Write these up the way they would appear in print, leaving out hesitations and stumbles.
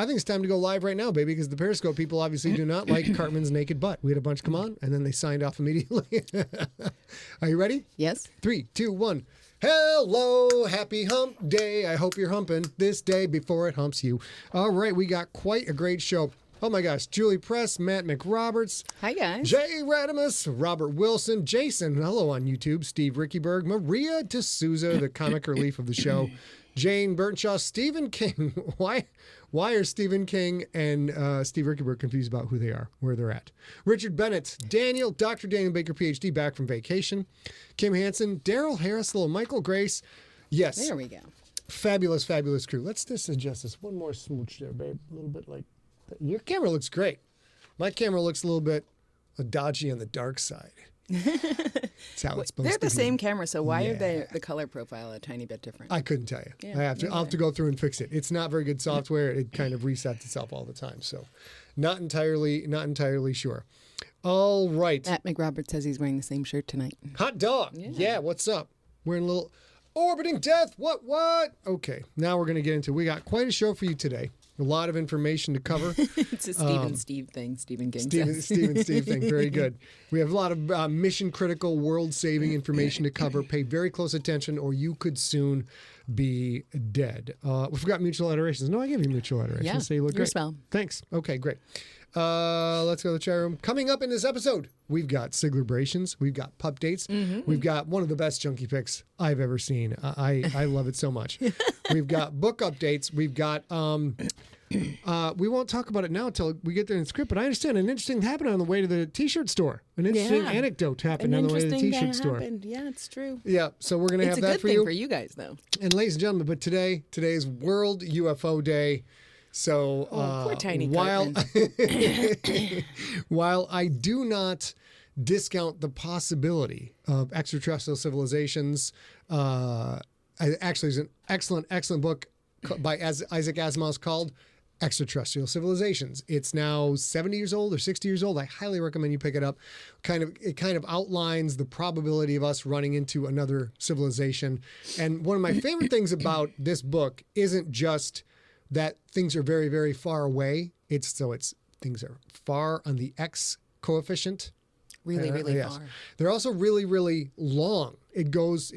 I think it's time to go live right now, baby, because the Periscope people obviously do not like Cartman's naked butt. We had a bunch come on, and then they signed off immediately. Are you ready? Yes. 3, 2, 1. Hello, happy hump day. I hope you're humping this day before it humps you. All right, we got quite a great show. Oh my gosh, Julie Press, Matt McRoberts. Hi, guys. Jay Radimus, Robert Wilson, Jason, hello on YouTube, Steve Rickyberg, Maria D'Souza, the comic relief of the show, Jane Burnshaw, Stephen King. Why are Stephen King and Steve Rickyberg confused about who they are, where they're at? Richard Bennett, Daniel, Dr. Daniel Baker, PhD, back from vacation. Kim Hansen, Daryl Harris, little Michael Grace. Yes. There we go. Fabulous, fabulous crew. Let's just adjust this. One more smooch there, babe. A little bit like that. Your camera looks great. My camera looks a little bit dodgy on the dark side. That's how it's supposed to be. They're the same camera, so why are they the color profile a tiny bit different? I couldn't tell you. Yeah, I'll have to go through and fix it. It's not very good software. It kind of resets itself all the time. So not entirely sure. All right. Matt McRoberts says he's wearing the same shirt tonight. Hot dog. Yeah, what's up? Wearing a little orbiting death. What? Okay, now we're going to get into, we got quite a show for you today. A lot of information to cover. It's a Steve thing, Stephen King says. Steve thing. Very good. We have a lot of mission-critical, world-saving information to cover. Pay very close attention, or you could soon be dead. We forgot mutual adorations. No, I gave you mutual adorations. Yeah, So you look your great. spell. Thanks. Okay, great. Let's go to the chat room. Coming up in this episode, we've got SIGLERations. We've got Pupdates. We've got one of the best Junkie pics I've ever seen. I love it so much. We've got book updates. We've got... we won't talk about it now until we get there in the script, but I understand an interesting thing happened on the way to the T-shirt store. An interesting anecdote happened on the way to the T-shirt store. Yeah, it's true. Yeah, so we're going to have that for you. It's a good thing for you guys, though. And ladies and gentlemen, but today is World UFO Day. So poor tiny while I do not discount the possibility of extraterrestrial civilizations, actually, it's an excellent book by Isaac Asimov's called Extraterrestrial Civilizations. It's now 70 years old or 60 years old. I highly recommend you pick it up. It kind of outlines the probability of us running into another civilization. And one of my favorite things about this book isn't just that things are very, very far away. It's things are far on the X coefficient. Really far. They're also really, really long. He does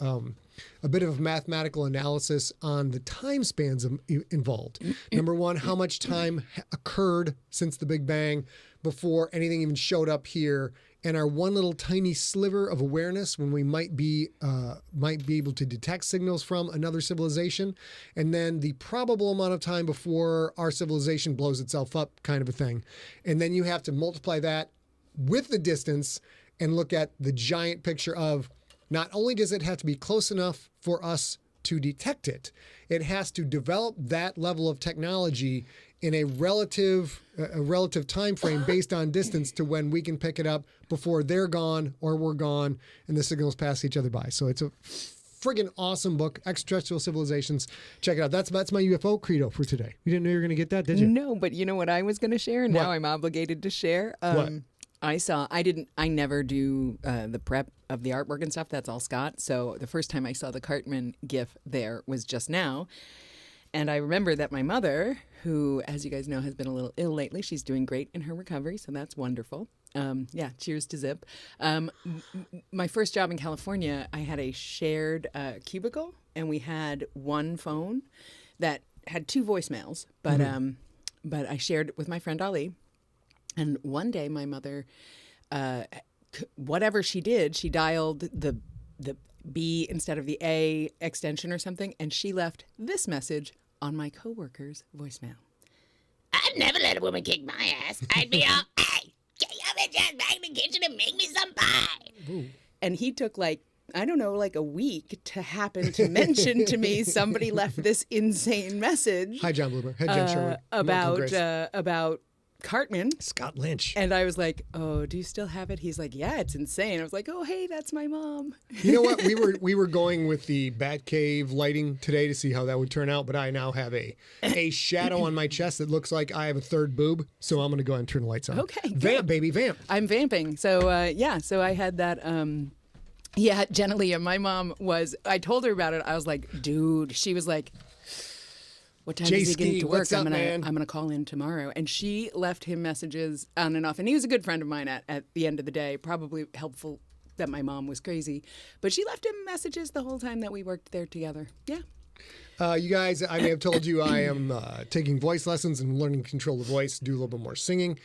a bit of mathematical analysis on the time spans involved. Number one, how much time occurred since the Big Bang before anything even showed up here, and our one little tiny sliver of awareness when we might be able to detect signals from another civilization, and then the probable amount of time before our civilization blows itself up, kind of a thing. And then you have to multiply that with the distance and look at the giant picture of, not only does it have to be close enough for us to detect it, it has to develop that level of technology in a relative time frame based on distance to when we can pick it up before they're gone or we're gone and the signals pass each other by. So it's a friggin' awesome book, Extraterrestrial Civilizations. Check it out. That's my UFO credo for today. You didn't know you were going to get that, did you? No, but you know what I was going to share? Now I'm obligated to share. What? I never do the prep of the artwork and stuff. That's all Scott. So the first time I saw the Cartman GIF there was just now. And I remember that my mother, who, as you guys know, has been a little ill lately, she's doing great in her recovery. So that's wonderful. Cheers to Zip. My first job in California, I had a shared cubicle, and we had one phone that had 2 voicemails, but I shared it with my friend Ali. And one day my mother, whatever she did, she dialed the B instead of the A extension or something, and she left this message on my coworker's voicemail. I'd never let a woman kick my ass. I'd be all, hey, get your bitch ass back in the kitchen and make me some pie. Ooh. And he took like a week to happen to mention to me somebody left this insane message. Hi, John Blumer. Hi, Jen Sherwood. About Cartman. Scott Lynch. And I was like, oh, do you still have it? He's like, yeah, it's insane. I was like, oh, hey, that's my mom. You know what? We were going with the Batcave lighting today to see how that would turn out, but I now have a shadow on my chest that looks like I have a third boob, so I'm going to go ahead and turn the lights on. Okay, good. Vamp, baby, vamp. I'm vamping. So, so I had that... Jenna Leah, my mom was... I told her about it. I was like, dude. She was like... what time is he getting to work? What's up, man? I'm gonna call in tomorrow. And she left him messages on and off. And he was a good friend of mine at the end of the day. Probably helpful that my mom was crazy. But she left him messages the whole time that we worked there together. Yeah. You guys, I may have told you I am taking voice lessons and learning to control the voice, do a little bit more singing.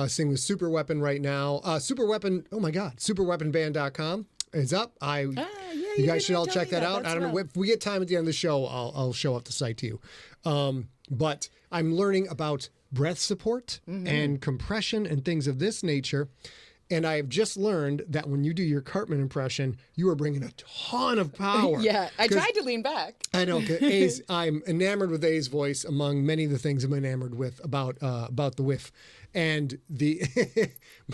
Sing with Super Weapon right now. Super Weapon, oh my God, superweaponband.com is up. You guys should all check that out. I don't know if we get time at the end of the show, I'll show up the site to you. But I'm learning about breath support and compression and things of this nature. And I've just learned that when you do your Cartman impression, you are bringing a ton of power. Yeah, I tried to lean back. I know. I'm enamored with A's voice among many of the things I'm enamored with about the whiff. And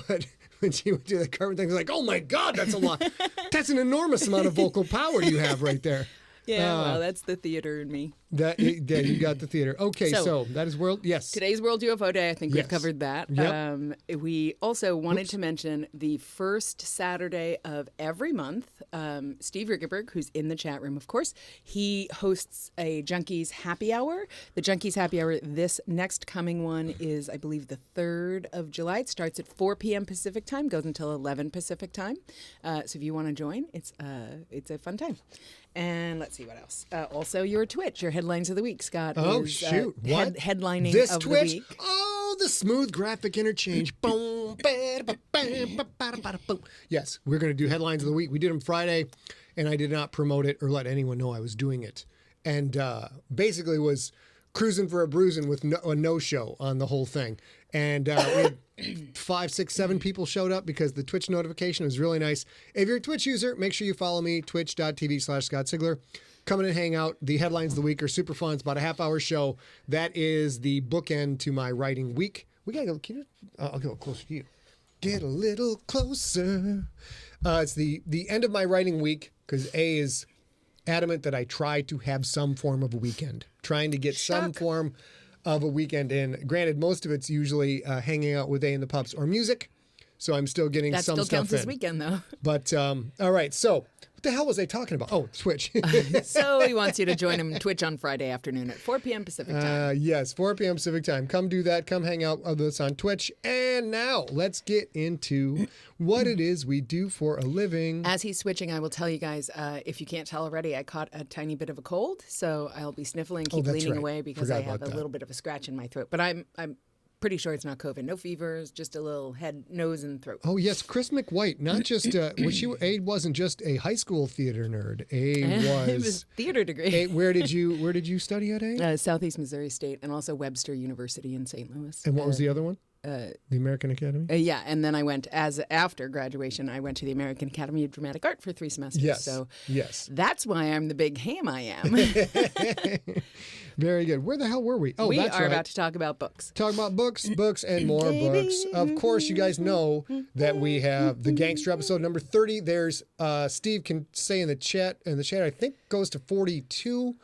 but when she would do the Cartman thing, it's like, oh my God, that's a lot. That's an enormous amount of vocal power you have right there. Yeah, well, that's the theater in me. You got the theater. Okay, so that is World, yes. Today's World UFO Day. I think we've covered that. Yep. We also wanted to mention the first Saturday of every month, Steve Rickerberg, who's in the chat room, of course, he hosts a Junkies Happy Hour. The Junkies Happy Hour, this next coming one is, I believe, the 3rd of July. It starts at 4 p.m. Pacific time, goes until 11 Pacific time. So if you want to join, it's a fun time. And let's see what else. Also, your Twitch, your headlines of the week, Scott. Oh, is, shoot. What? Headlining this of Twitch? the week. Oh, the smooth graphic interchange. Boom, boom. Yes, we're going to do headlines of the week. We did them Friday, and I did not promote it or let anyone know I was doing it. And basically was cruising for a bruising with a no-show on the whole thing. And we had 5, 6, 7 people showed up because the Twitch notification was really nice. If you're a Twitch user, make sure you follow me, twitch.tv/Scott Sigler. Come in and hang out. The headlines of the week are super fun. It's about a half-hour show. That is the bookend to my writing week. We got to go, I'll go closer to you. Get a little closer. It's the end of my writing week because A is adamant that I try to have some form of a weekend. Trying to get some form of a weekend in. Granted, most of it's usually hanging out with A in the pubs or music. So I'm still getting some stuff in. That still counts this weekend, though. But, all right. So what the hell was I talking about? Oh, Twitch. So he wants you to join him Twitch on Friday afternoon at 4 p.m. Pacific time. Yes, 4 p.m. Pacific time. Come do that. Come hang out with us on Twitch. And now let's get into what it is we do for a living. As he's switching, I will tell you guys, if you can't tell already, I caught a tiny bit of a cold. So I'll be sniffling, keep leaning away because I have a little bit of a scratch in my throat. But I'm pretty sure it's not COVID. No fevers, just a little head, nose, and throat. Oh, yes. Chris McWhite, not just, A wasn't just a high school theater nerd. It was theater degree. Where did you study at A? Southeast Missouri State and also Webster University in St. Louis. And what was the other one? The American Academy? Yeah, and then I went, after graduation, I went to the American Academy of Dramatic Art for 3 semesters. Yes, so yes. That's why I'm the big ham I am. Very good. Where the hell were we? Oh, we that's are right. about to talk about books. Talk about books, and more books. Of course, you guys know that we have the Gangster episode number 30. There's Steve can say in the chat, I think goes to 42,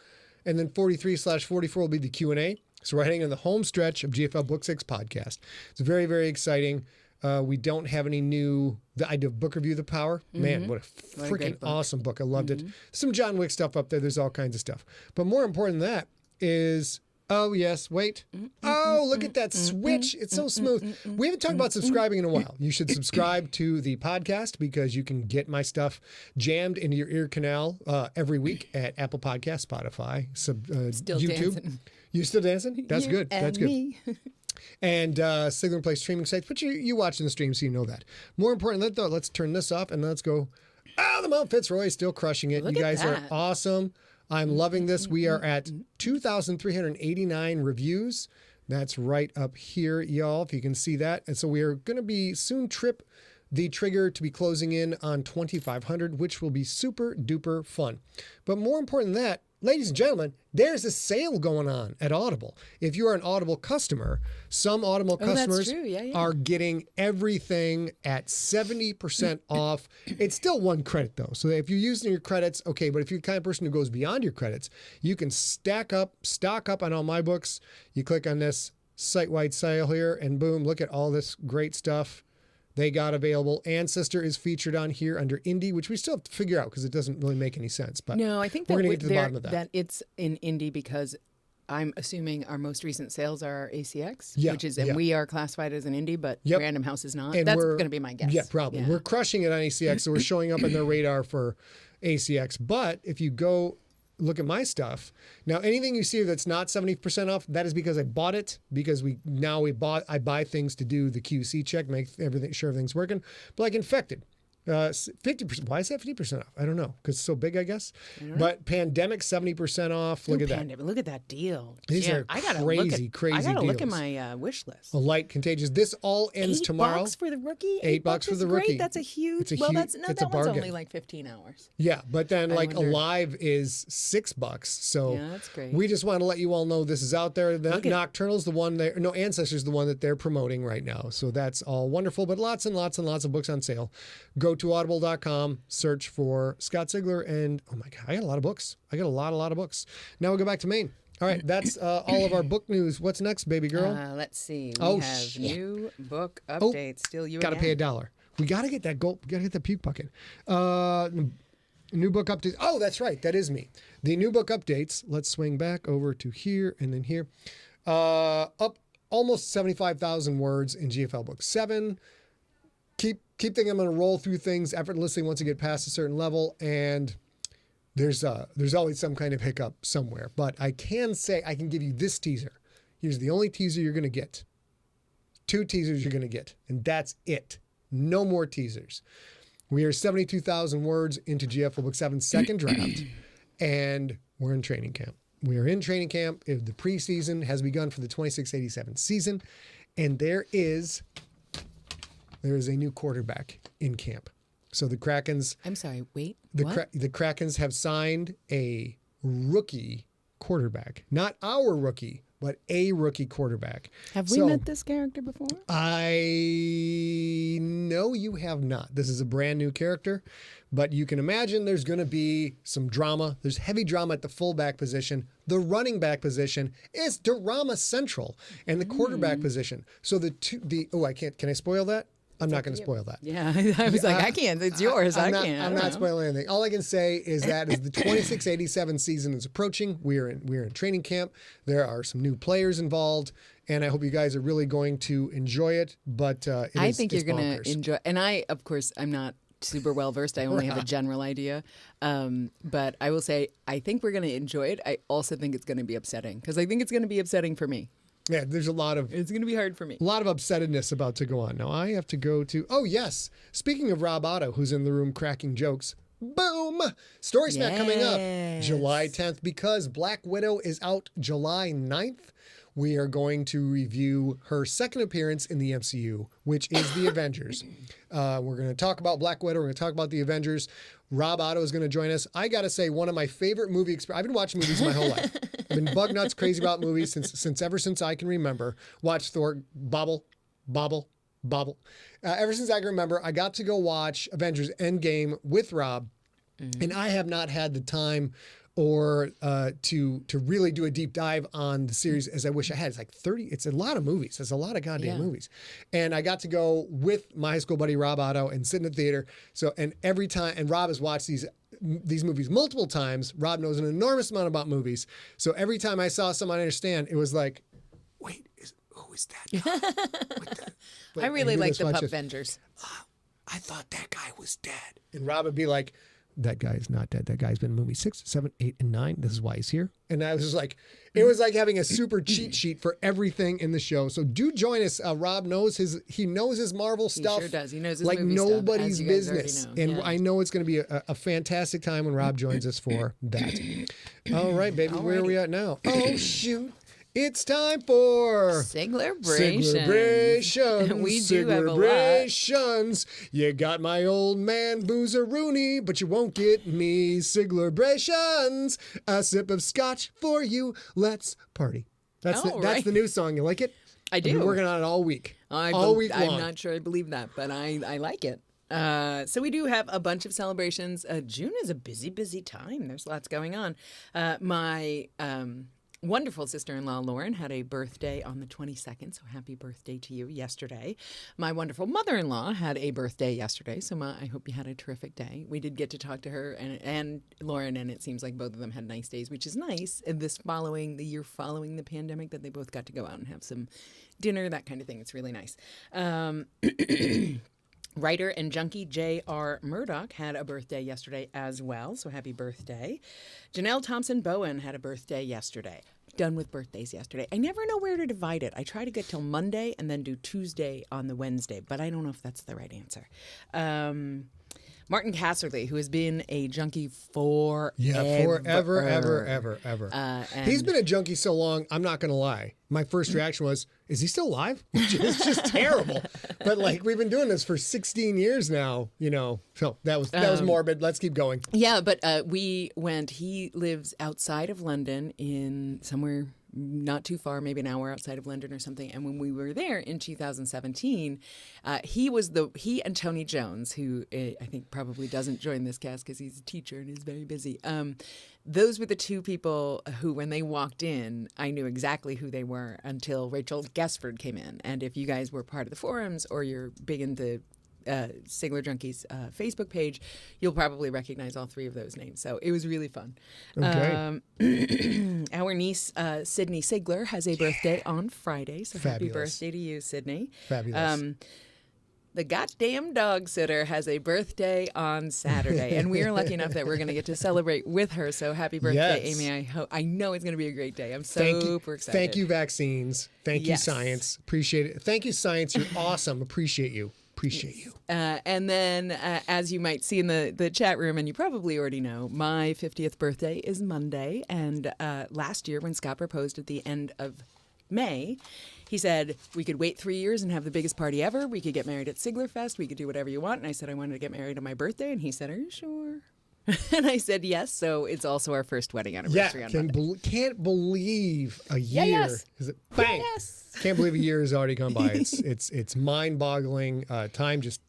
and then 43/44 will be the Q&A. So we're heading in the home stretch of GFL Book 6 podcast. It's very, very exciting. We don't have any new. I did Book Review the Power. Man, what a freaking awesome book. I loved it. Some John Wick stuff up there. There's all kinds of stuff. But more important than that is, oh, yes, wait. Oh, look at that switch. It's so smooth. We haven't talked about subscribing in a while. You should subscribe to the podcast because you can get my stuff jammed into your ear canal every week at Apple Podcasts, Spotify, YouTube. Dancing. You still dancing? That's good. That's good. Me. And SIGLERinPLACE streaming sites. But you watching the stream, so you know that. More importantly, though, let's turn this off and let's go. Oh, the Mount Fitzroy is still crushing it. Look you guys at are that. awesome. I'm loving this. We are at 2,389 reviews. That's right up here, y'all, if you can see that. And so we are going to be soon trip the trigger to be closing in on 2,500, which will be super duper fun. But more important than that, ladies and gentlemen, there's a sale going on at Audible. If you are an Audible customer, some Audible customers are getting everything at 70% off. It's still 1 credit, though. So if you're using your credits, okay, but if you're the kind of person who goes beyond your credits, you can stock up on all my books. You click on this site-wide sale here, and boom, look at all this great stuff they got available. Ancestor is featured on here under indie, which we still have to figure out because it doesn't really make any sense. But no, I think we're going to get to the bottom of that. That it's in indie because I'm assuming our most recent sales are ACX, Yeah, which is, yeah. and we are classified as an indie, but Yep. Random House is not. And That's we're- going to be my guess. Yeah, probably. Yeah. We're crushing it on ACX, so we're showing up in their radar for ACX. But if you go look at my stuff, now anything you see that's not 70% off, that is because I bought it, because I buy things to do the QC check, make sure everything's working. But like Infected, 50%. Why is that 50% off? I don't know, because it's so big, I guess. But Pandemic 70% off. Look at that. Pandemic. Look at that deal. These are I gotta crazy I gotta look at deals. my wish list. A Light Contagious. This all ends tomorrow. $8 for the rookie. $8 for is the great. rookie. That's a huge. It's a well, huge- that's no. it's a That one's bargain. only like 15 hours. Yeah, but then I like wonder- Alive is $6. So Yeah, that's great. we just want to let you all know this is out there. The Look at- Nocturnal's the one there. No, Ancestors the one that they're promoting right now. So that's all wonderful. But lots and lots and lots of books on sale. Go to audible.com, search for Scott Sigler, and oh my God, I got a lot of books. I got a lot of books. Now we'll go back to Maine. All right, that's all of our book news. What's next, baby girl? Let's see. We Oh, have shit. new book updates. Still you Gotta again. pay $1. We gotta get that gold. We gotta get that puke bucket. New book updates. Oh, that's right. That is me. The new book updates. Let's swing back over to here and then here. Up almost 75,000 words in GFL Book 7. Keep thinking I'm going to roll through things effortlessly once you get past a certain level, and there's always some kind of hiccup somewhere. But I can say, I can give you this teaser. Here's the only teaser you're going to get. 2 teasers you're going to get, and that's it. No more teasers. We are 72,000 words into GFL Book 7's second draft, and we're in training camp. We are in training camp. The preseason has begun for the 26-87 season, and there is a new quarterback in camp. So the Krakens, I'm sorry. Wait. the what? the Krakens have signed a rookie quarterback, not our rookie, but a rookie quarterback. Have we met this character before? I know you have not. This is a brand new character, but you can imagine there's going to be some drama. There's heavy drama at the fullback position. The running back position is drama central, and the quarterback position. So can I spoil that? I'm not going to spoil that. Yeah, I was like, I can't. It's yours. I can't. I'm I don't not know. spoiling anything. All I can say is that as the 26-87 season is approaching, we're in training camp. There are some new players involved, and I hope you guys are really going to enjoy it. But I think it's you're going bonkers. to enjoy. And of course, I'm not super well versed. I only have a general idea. But I will say, I think we're going to enjoy it. I also think it's going to be upsetting, because I think it's going to be upsetting for me. Yeah, there's a lot of It's going to be hard for me. upsetness about to go on. Now I have to go to. Oh yes, speaking of Rob Otto, who's in the room cracking jokes. Boom! Story Smack coming up July 10th, because Black Widow is out July 9th. We are going to review her second appearance in the MCU, which is the Avengers. We're going to talk about Black Widow. We're going to talk about the Avengers. Rob Otto is going to join us. I got to say, one of my favorite movie I've been watching movies my whole life. I've been bug nuts crazy about movies since I can remember. Watch Thor, bobble. Ever since I can remember, I got to go watch Avengers Endgame with Rob, and I have not had the time or to really do a deep dive on the series as I wish I had. It's like 30. It's a lot of movies. It's a lot of goddamn movies. And I got to go with my high school buddy Rob Otto and sit in the theater. So every time, and Rob has watched these movies multiple times. Rob knows an enormous amount about movies. So every time I saw someone understand, it was like, wait, who is that guy? I really like the Pupvengers. I thought that guy was dead. And Rob would be like, that guy is not dead. That guy's been in movie 6, 7, 8, and 9. This is why he's here. And I was just like, it was like having a super cheat sheet for everything in the show. So do join us. Rob knows his Marvel stuff. He sure does. He knows his like movie stuff, nobody's as you guys already business. know. And Yeah. I know it's going to be a fantastic time when Rob joins us for that. All right, baby. Where are we at now? Oh, shoot. It's time for Celebrations. And we do have a lot. Celebrations. You got my old man Boozer Rooney, but you won't get me Celebrations. A sip of scotch for you. Let's party. That's Right. the new song. You like it? I do. I've been working on it all week. I'm week long. not sure I believe that, but I like it. So we do have a bunch of celebrations. June is a busy time. There's lots going on. My wonderful sister-in-law, Lauren, had a birthday on the 22nd, so happy birthday to you yesterday. My wonderful mother-in-law had a birthday yesterday, so I hope you had a terrific day. We did get to talk to her and Lauren, and it seems like both of them had nice days, which is nice. And the year following the pandemic, that they both got to go out and have some dinner, that kind of thing. It's really nice. Writer and junkie J.R. Murdoch had a birthday yesterday as well, so happy birthday. Janelle Thompson Bowen had a birthday yesterday. Done with birthdays yesterday. I never know where to divide it. I try to get till Monday and then do Tuesday on the Wednesday, but I don't know if that's the right answer. Martin Casserly, who has been a junkie forever. Ever. He's been a junkie so long, I'm not going to lie. My first reaction was, is he still alive? It's just terrible. But like, we've been doing this for 16 years now, so that was morbid. Let's keep going. Yeah, but he lives outside of London in somewhere not too far, maybe an hour outside of London or something. And when we were there in 2017, he and Tony Jones, who I think probably doesn't join this cast because he's a teacher and is very busy. Those were the two people who, when they walked in, I knew exactly who they were until Rachel Guestford came in. And if you guys were part of the forums or you're big into Sigler Junkies Facebook page, you'll probably recognize all three of those names. So it was really fun. Okay. Our niece, Sydney Sigler, has a birthday on Friday. So happy birthday to you, Sydney. Fabulous. The goddamn dog sitter has a birthday on Saturday, and we are lucky enough that we're going to get to celebrate with her. So happy birthday, Yes. Amy! I know it's going to be a great day. I'm super excited. Thank you, vaccines. Thank you, science. Appreciate it. Thank you, science. You're awesome. Appreciate you. And then, as you might see in the chat room, and you probably already know, my 50th birthday is Monday. And last year, when Scott proposed at the end of May, he said we could wait 3 years and have the biggest party ever. We could get married at Siglerfest. We could do whatever you want. And I said I wanted to get married on my birthday. And he said, "Are you sure?" And I said yes. So it's also our first wedding anniversary on Monday. Can't believe a year. yes. Is it bang? Yes. Can't believe a year has already gone by. It's mind-boggling. Time just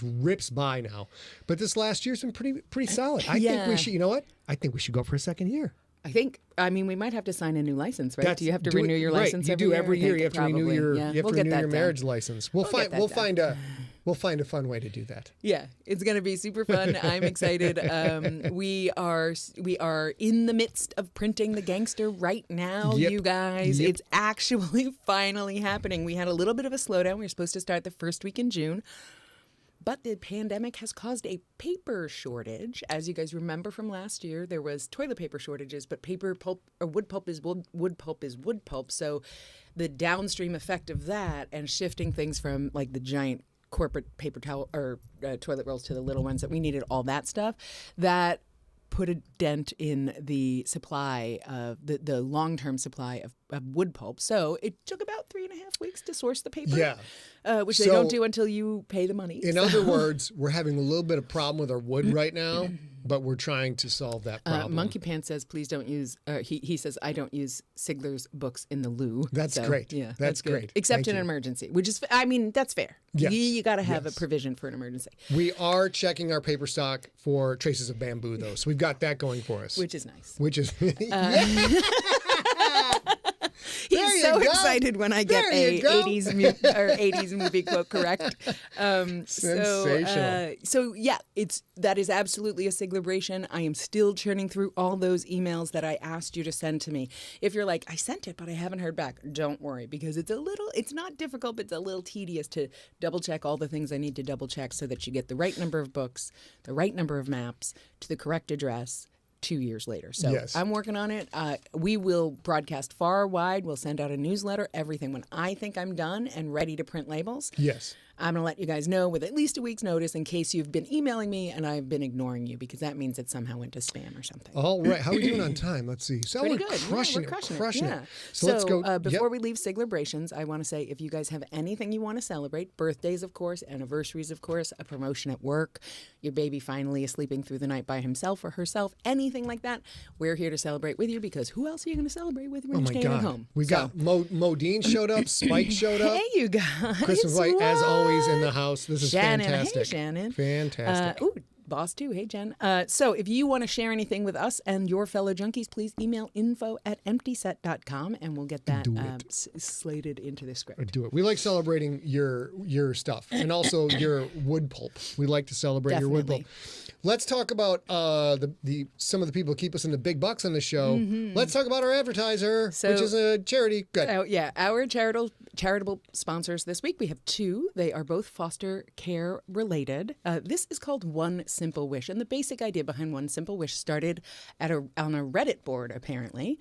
rips by now. But this last year's been pretty solid. I think we should. You know what? I think we should go for a second year. I mean, we might have to sign a new license, right? Do you have to renew your license right. every year? Every year. You have to renew your We'll marriage license. We'll find a fun way to do that. Yeah, it's going to be super fun. I'm excited. We are in the midst of printing the gangster right now, you guys. Yep. It's actually finally happening. We had a little bit of a slowdown. We were supposed to start the first week in June. But the pandemic has caused a paper shortage. As you guys remember from last year, there was toilet paper shortages, but paper pulp or wood pulp is wood pulp is wood pulp. So the downstream effect of that and shifting things from like the giant corporate paper towel or toilet rolls to the little ones that we needed, all that stuff, that put a dent in the supply of the long-term supply of wood pulp. So it took about 3.5 weeks to source the paper, which they don't do until you pay the money. In other words, we're having a little bit of problem with our wood right now, but we're trying to solve that problem. Monkey Pants says, please don't use, he says, I don't use Sigler's books in the loo. That's great. Yeah, that's good. great. Except Thank in you. an emergency, which is, I mean, that's fair. Yes. You got to have a provision for an emergency. We are checking our paper stock for traces of bamboo, though. So we've got that going for us. Which is nice. Which is... He's so excited when I get a 80s movie quote correct. Sensational. So yeah, that is absolutely a Siglerbration. I am still churning through all those emails that I asked you to send to me. If you're like, I sent it, but I haven't heard back, don't worry, because it's not difficult, but it's a little tedious to double check all the things I need to double check so that you get the right number of books, the right number of maps to the correct address 2 years later. So I'm working on it. We will broadcast far wide. We'll send out a newsletter, everything. When I think I'm done and ready to print labels, I'm going to let you guys know with at least a week's notice in case you've been emailing me and I've been ignoring you, because that means it somehow went to spam or something. All right. How are we doing on time? Let's see. So Pretty we're good. crushing it. So let's go. Before we leave Siglebrations, I want to say if you guys have anything you want to celebrate, birthdays, of course, anniversaries, of course, a promotion at work, your baby finally is sleeping through the night by himself or herself, anything like that, we're here to celebrate with you, because who else are you going to celebrate with when you're staying at home? We got Modine showed up, Spike showed up. Hey, you guys. Christmas White, as always, in the house. This is Shannon. fantastic. Hey, Shannon. Fantastic. boss too. Hey, Jen. So if you want to share anything with us and your fellow junkies, please email info@emptyset.com and we'll get that slated into the script. Do it. We like celebrating your stuff and also your wood pulp. We like to celebrate your wood pulp. Let's talk about some of the people who keep us in the big bucks on the show. Let's talk about our advertiser, which is a charity. Good. Our charitable sponsors this week. We have two. They are both foster care related. This is called One Simple Wish, and the basic idea behind One Simple Wish started on a Reddit board. Apparently,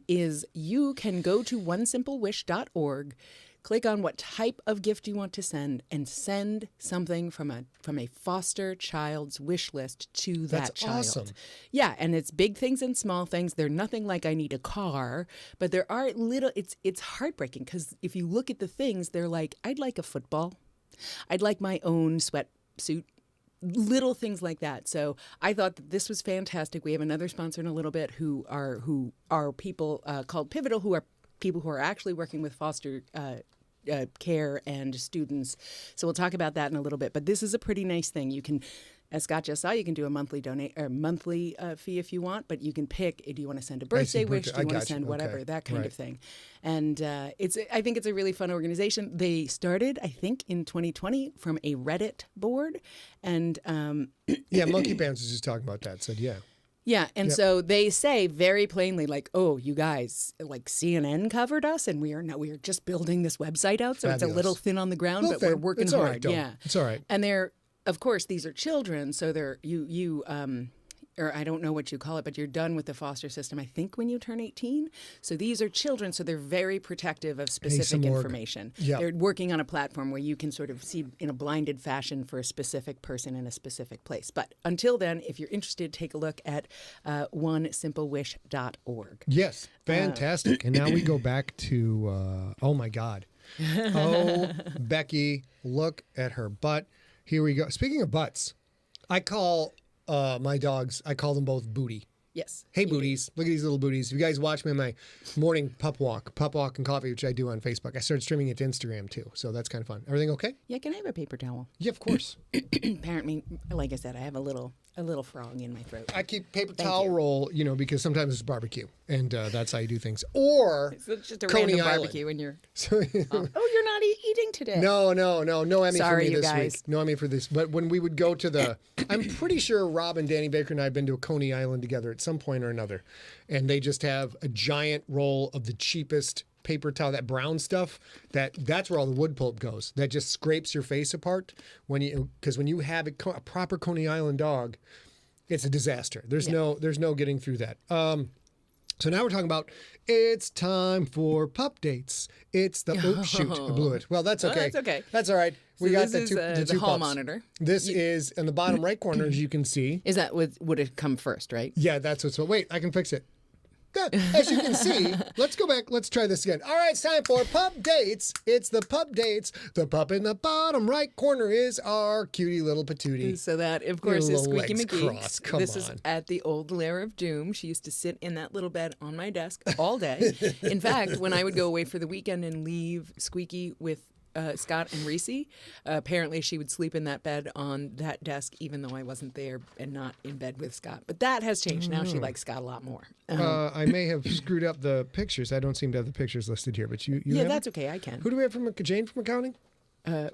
is you can go to onesimplewish.org. Click on what type of gift you want to send and send something from a foster child's wish list to that child. That's awesome. Yeah, and it's big things and small things. They're nothing like I need a car, but there are little, it's heartbreaking because if you look at the things, they're like, I'd like a football. I'd like my own sweatsuit. Little things like that. So I thought that this was fantastic. We have another sponsor in a little bit who are people called Pivotal, who are people who are actually working with foster care and students. So we'll talk about that in a little bit. But this is a pretty nice thing. You can, as Scott just saw, you can do a monthly fee if you want, but you can pick, do you want to send a birthday wish? Do you want to send whatever, that kind of thing. And I think it's a really fun organization. They started, I think, in 2020 from a Reddit board. And yeah, Monkey Pants was just talking about that. Said, yeah. Yeah, and so they say very plainly, like, "Oh, you guys, like CNN covered us, and we are just building this website out, so Fabulous. It's a little thin on the ground, but we're working it's hard." All right, yeah, it's all right. And they're, of course, these are children, so they're or I don't know what you call it, but you're done with the foster system, I think, when you turn 18. So these are children, so they're very protective of specific information. Yep. They're working on a platform where you can sort of see in a blinded fashion for a specific person in a specific place. But until then, if you're interested, take a look at onesimplewish.org. Yes, fantastic. And now we go back to, oh my God. Oh, Becky, look at her butt. Here we go. Speaking of butts, I call... my dogs, I call them both Booty. Yes. Hey, Booties. Look at these little booties. If you guys watch me on my morning pup walk and coffee, which I do on Facebook, I started streaming it to Instagram too. So that's kind of fun. Everything okay? Yeah, can I have a paper towel? Yeah, of course. Apparently, like I said, I have a little frog in my throat. I keep paper towel roll, because sometimes it's barbecue, and that's how you do things. Or it's just a Coney random Island. barbecue when you're. So, you're not eating today. No Emmy Sorry, for me you this guys. week. No Emmy for this. But when we would go to I'm pretty sure Rob and Danny Baker and I have been to a Coney Island together at some point or another, and they just have a giant roll of the cheapest paper towel, that brown stuff. That's where all the wood pulp goes. That just scrapes your face apart because when you have a proper Coney Island dog, it's a disaster. There's no getting through that. So now we're talking about it's time for Pupdates. It's the shoot, I blew it. Well, that's okay. That's okay. That's all right. We got the two hall pups. monitor. This is in the bottom right corner, as you can see. Is that would it come first, right? Yeah, that's what's. Wait, I can fix it. As you can see, let's go back. Let's try this again. All right, it's time for Pupdates. It's the Pupdates. The pup in the bottom right corner is our cutie little patootie. So that, of course, is Squeaky McGee. Come this on. is at the old lair of doom. She used to sit in that little bed on my desk all day. In fact, when I would go away for the weekend and leave Squeaky with Scott and Reese, apparently she would sleep in that bed on that desk even though I wasn't there and not in bed with Scott. But that has changed. Now she likes Scott a lot more. I may have screwed up the pictures. I don't seem to have the pictures listed here, but you yeah, have that's it? okay. I can. Who do we have from Jane from accounting?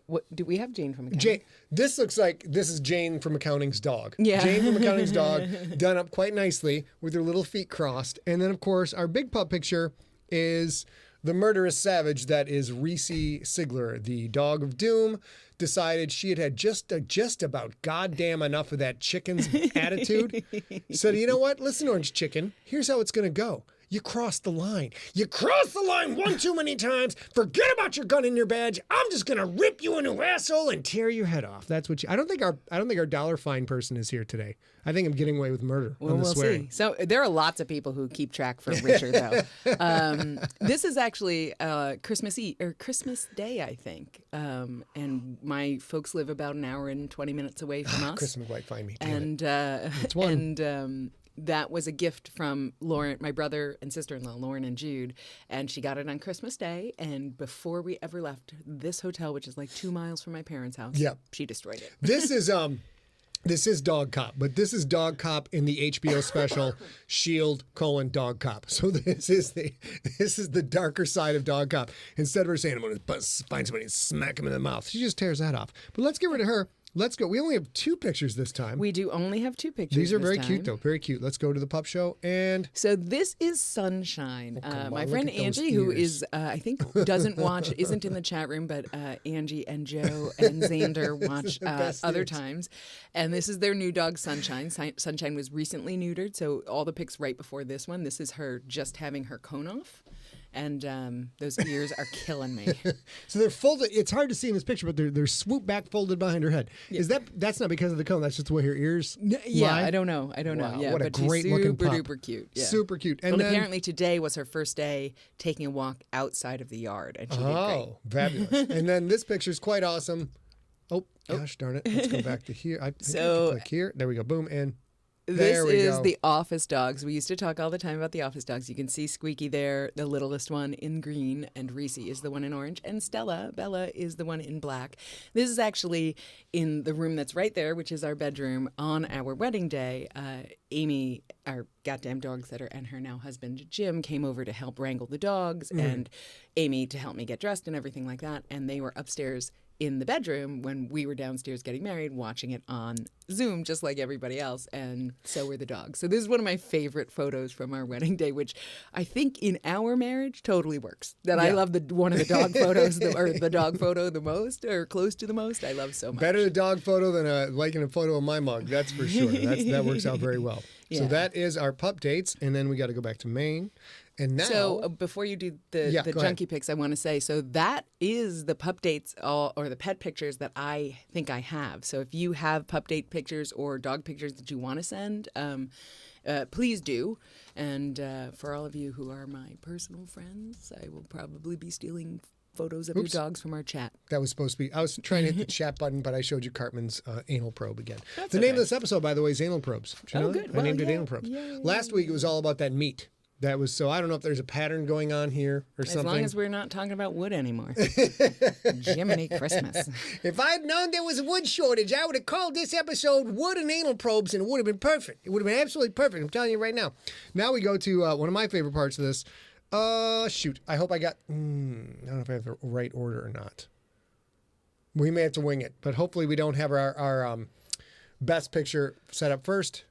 What do we have? Jane from accounting. Jane. This looks like this is Jane from accounting's dog. Yeah. Jane from accounting's dog, done up quite nicely with her little feet crossed. And then, of course, our big pup picture is the murderous savage that is Reese Sigler, the dog of doom. Decided she had just about goddamn enough of that chicken's attitude. Said, you know what? Listen, Orange Chicken, here's how it's going to go. You crossed the line. You crossed the line one too many times. Forget about your gun and your badge. I'm just gonna rip you a new asshole and tear your head off. That's what I don't think our dollar fine person is here today. I think I'm getting away with murder. Well, we'll swearing. see. So there are lots of people who keep track for Richard, though. This is actually Christmas Eve or Christmas Day, I think. And my folks live about an hour and 20 minutes away from us. Christmas McWhite, find me. And it's one. And that was a gift from Lauren, my brother and sister-in-law, Lauren and Jude, and she got it on Christmas Day. And before we ever left this hotel, which is like 2 miles from my parents' house, Yep. she destroyed it. This is This is Dog Cop, but this is Dog Cop in the HBO special Shield: Dog Cop. So this is the darker side of Dog Cop. Instead of her saying, "I'm going to find somebody and smack him in the mouth," she just tears that off. But let's get rid of her. Let's go. We only have 2 pictures this time. We do only have 2 pictures. These are this very time. cute, though. Very cute. Let's go to the pup show. And so this is Sunshine. come My on, friend look at those Angie, who ears. is, I think, doesn't watch, isn't in the chat room, but Angie and Joe and Xander watch best other ears. times. And this is their new dog, Sunshine. Sunshine was recently neutered, so all the pics right before this one. This is her just having her cone off. And those ears are killing me. So they're folded. It's hard to see in this picture, but they're swooped back, folded behind her head. Yeah. Is that's not because of the cone? That's just the way her ears. Yeah, lie? I don't know. Wow, Yeah, what a but she's great looking super pup. duper cute. Yeah. Super cute. And Well, then, apparently today was her first day taking a walk outside of the yard, and she did great. oh, fabulous! And then this picture is quite awesome. Oh, gosh darn it! Let's go back to here. I think I So- can click here. There we go. Boom and. This There we is go. the office dogs. We used to talk all the time about the office dogs. You can see Squeaky there, the littlest one in green, and Reese is the one in orange, and Bella is the one in black. This is actually in the room that's right there, which is our bedroom. On our wedding day, Amy, our goddamn dog sitter, and her now husband Jim came over to help wrangle the dogs, and Amy to help me get dressed and everything like that. And they were upstairs in the bedroom when we were downstairs getting married, watching it on Zoom, just like everybody else, and so were the dogs. So this is one of my favorite photos from our wedding day, which I think in our marriage totally works. That I Yeah. love one of the dog photos, or the dog photo the most, or close to the most. I love so much. Better the dog photo than liking a photo of my mug. That's for sure. That works out very well. So Yeah. that is our pup dates, and then we got to go back to Maine. And now, So before you do the Yeah, go ahead. junkie pics, I want to say, so that is the pup dates or the pet pictures that I think I have. So if you have pup date pictures or dog pictures that you want to send, please do. And for all of you who are my personal friends, I will probably be stealing photos of your dogs from our chat. that was supposed to be. I was trying to hit the chat button, but I showed you Cartman's anal probe again. That's the name okay. of this episode, by the way, is Anal Probes. Did you know that? good. I Well, named it yeah. Anal Probes. Yay. Last week it was all about that meat. That was so. I don't know if there's a pattern going on here or As something. long as we're not talking about wood anymore. Jiminy Christmas. If I'd known there was a wood shortage, I would have called this episode Wood and Anal Probes, and it would have been perfect. It would have been absolutely perfect. I'm telling you right now. Now we go to one of my favorite parts of this. Shoot. I hope I got. I don't know if I have the right order or not. We may have to wing it, but hopefully we don't have our best picture set up first.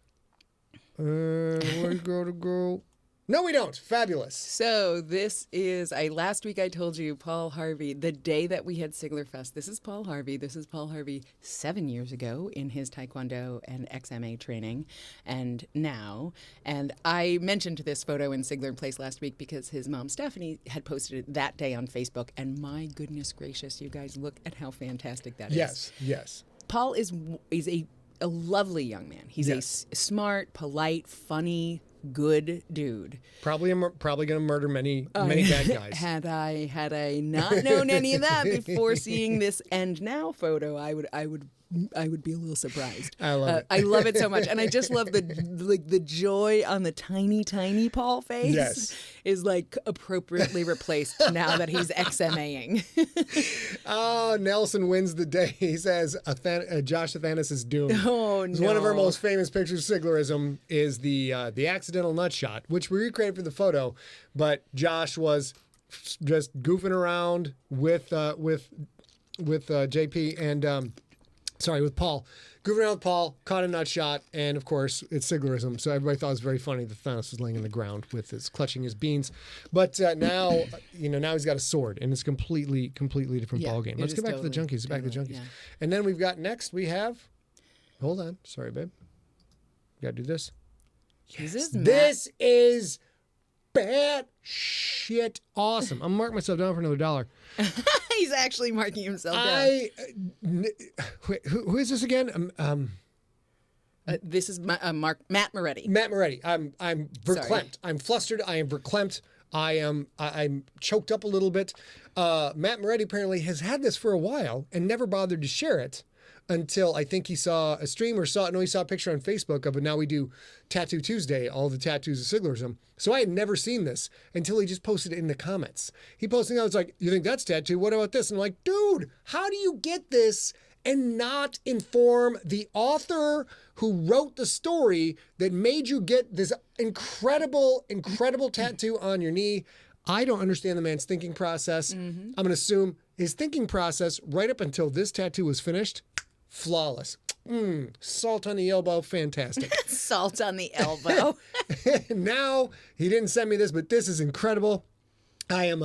Where to go? No, we don't. Fabulous. So this is, last week I told you, Paul Harvey, the day that we had Sigler Fest. This is Paul Harvey. This is Paul Harvey 7 years ago in his Taekwondo and XMA training, and now. And I mentioned this photo in SIGLERinPLACE last week because his mom, Stephanie, had posted it that day on Facebook. And my goodness gracious, you guys, look at how fantastic that is. Yes. Paul is a lovely young man. He's Yes. a smart, polite, funny, good dude. Probably going to murder many bad guys. Had I not known any of that before seeing this end now photo, I would be a little surprised. I love it. I love it so much, and I just love the joy on the tiny Paul face. Yes. Is like appropriately replaced now that he's XMAing. Oh, Nelson wins the day. He says Josh Athanas is doomed. Oh, It's one of our no. most famous pictures of Siglerism is the accidental nut shot, which we recreated for the photo, but Josh was just goofing around with JP and with Paul. Goofing around with Paul, caught a nut shot, and of course it's Siglerism. So everybody thought it was very funny that Thanos was laying on the ground with clutching his beans. But now he's got a sword, and it's completely different Yeah, ballgame. it Let's is get back to the totally- junkies. Back to the totally, junkies. yeah. And then we've got next, we have, hold on. Sorry, babe. Got to do this. This is bad shit awesome. I'm marking myself down for another $1. He's actually marking himself down. Who is this again? This is Matt Moretti. Matt Moretti. I'm verklempt. Sorry. I'm flustered. I am verklempt. I'm choked up a little bit. Matt Moretti apparently has had this for a while and never bothered to share it until I think he saw a stream or he saw a picture on Facebook of it. Now we do Tattoo Tuesday, all the tattoos of Siglerism. So I had never seen this until he just posted it in the comments. He posted it, I was like, you think that's tattoo? What about this? And I'm like, dude, how do you get this and not inform the author who wrote the story that made you get this incredible tattoo on your knee. I don't understand the man's thinking process. I'm going to assume his thinking process right up until this tattoo was finished, flawless. Salt on the elbow, fantastic. Salt on the elbow. Now, he didn't send me this, but this is incredible. I'm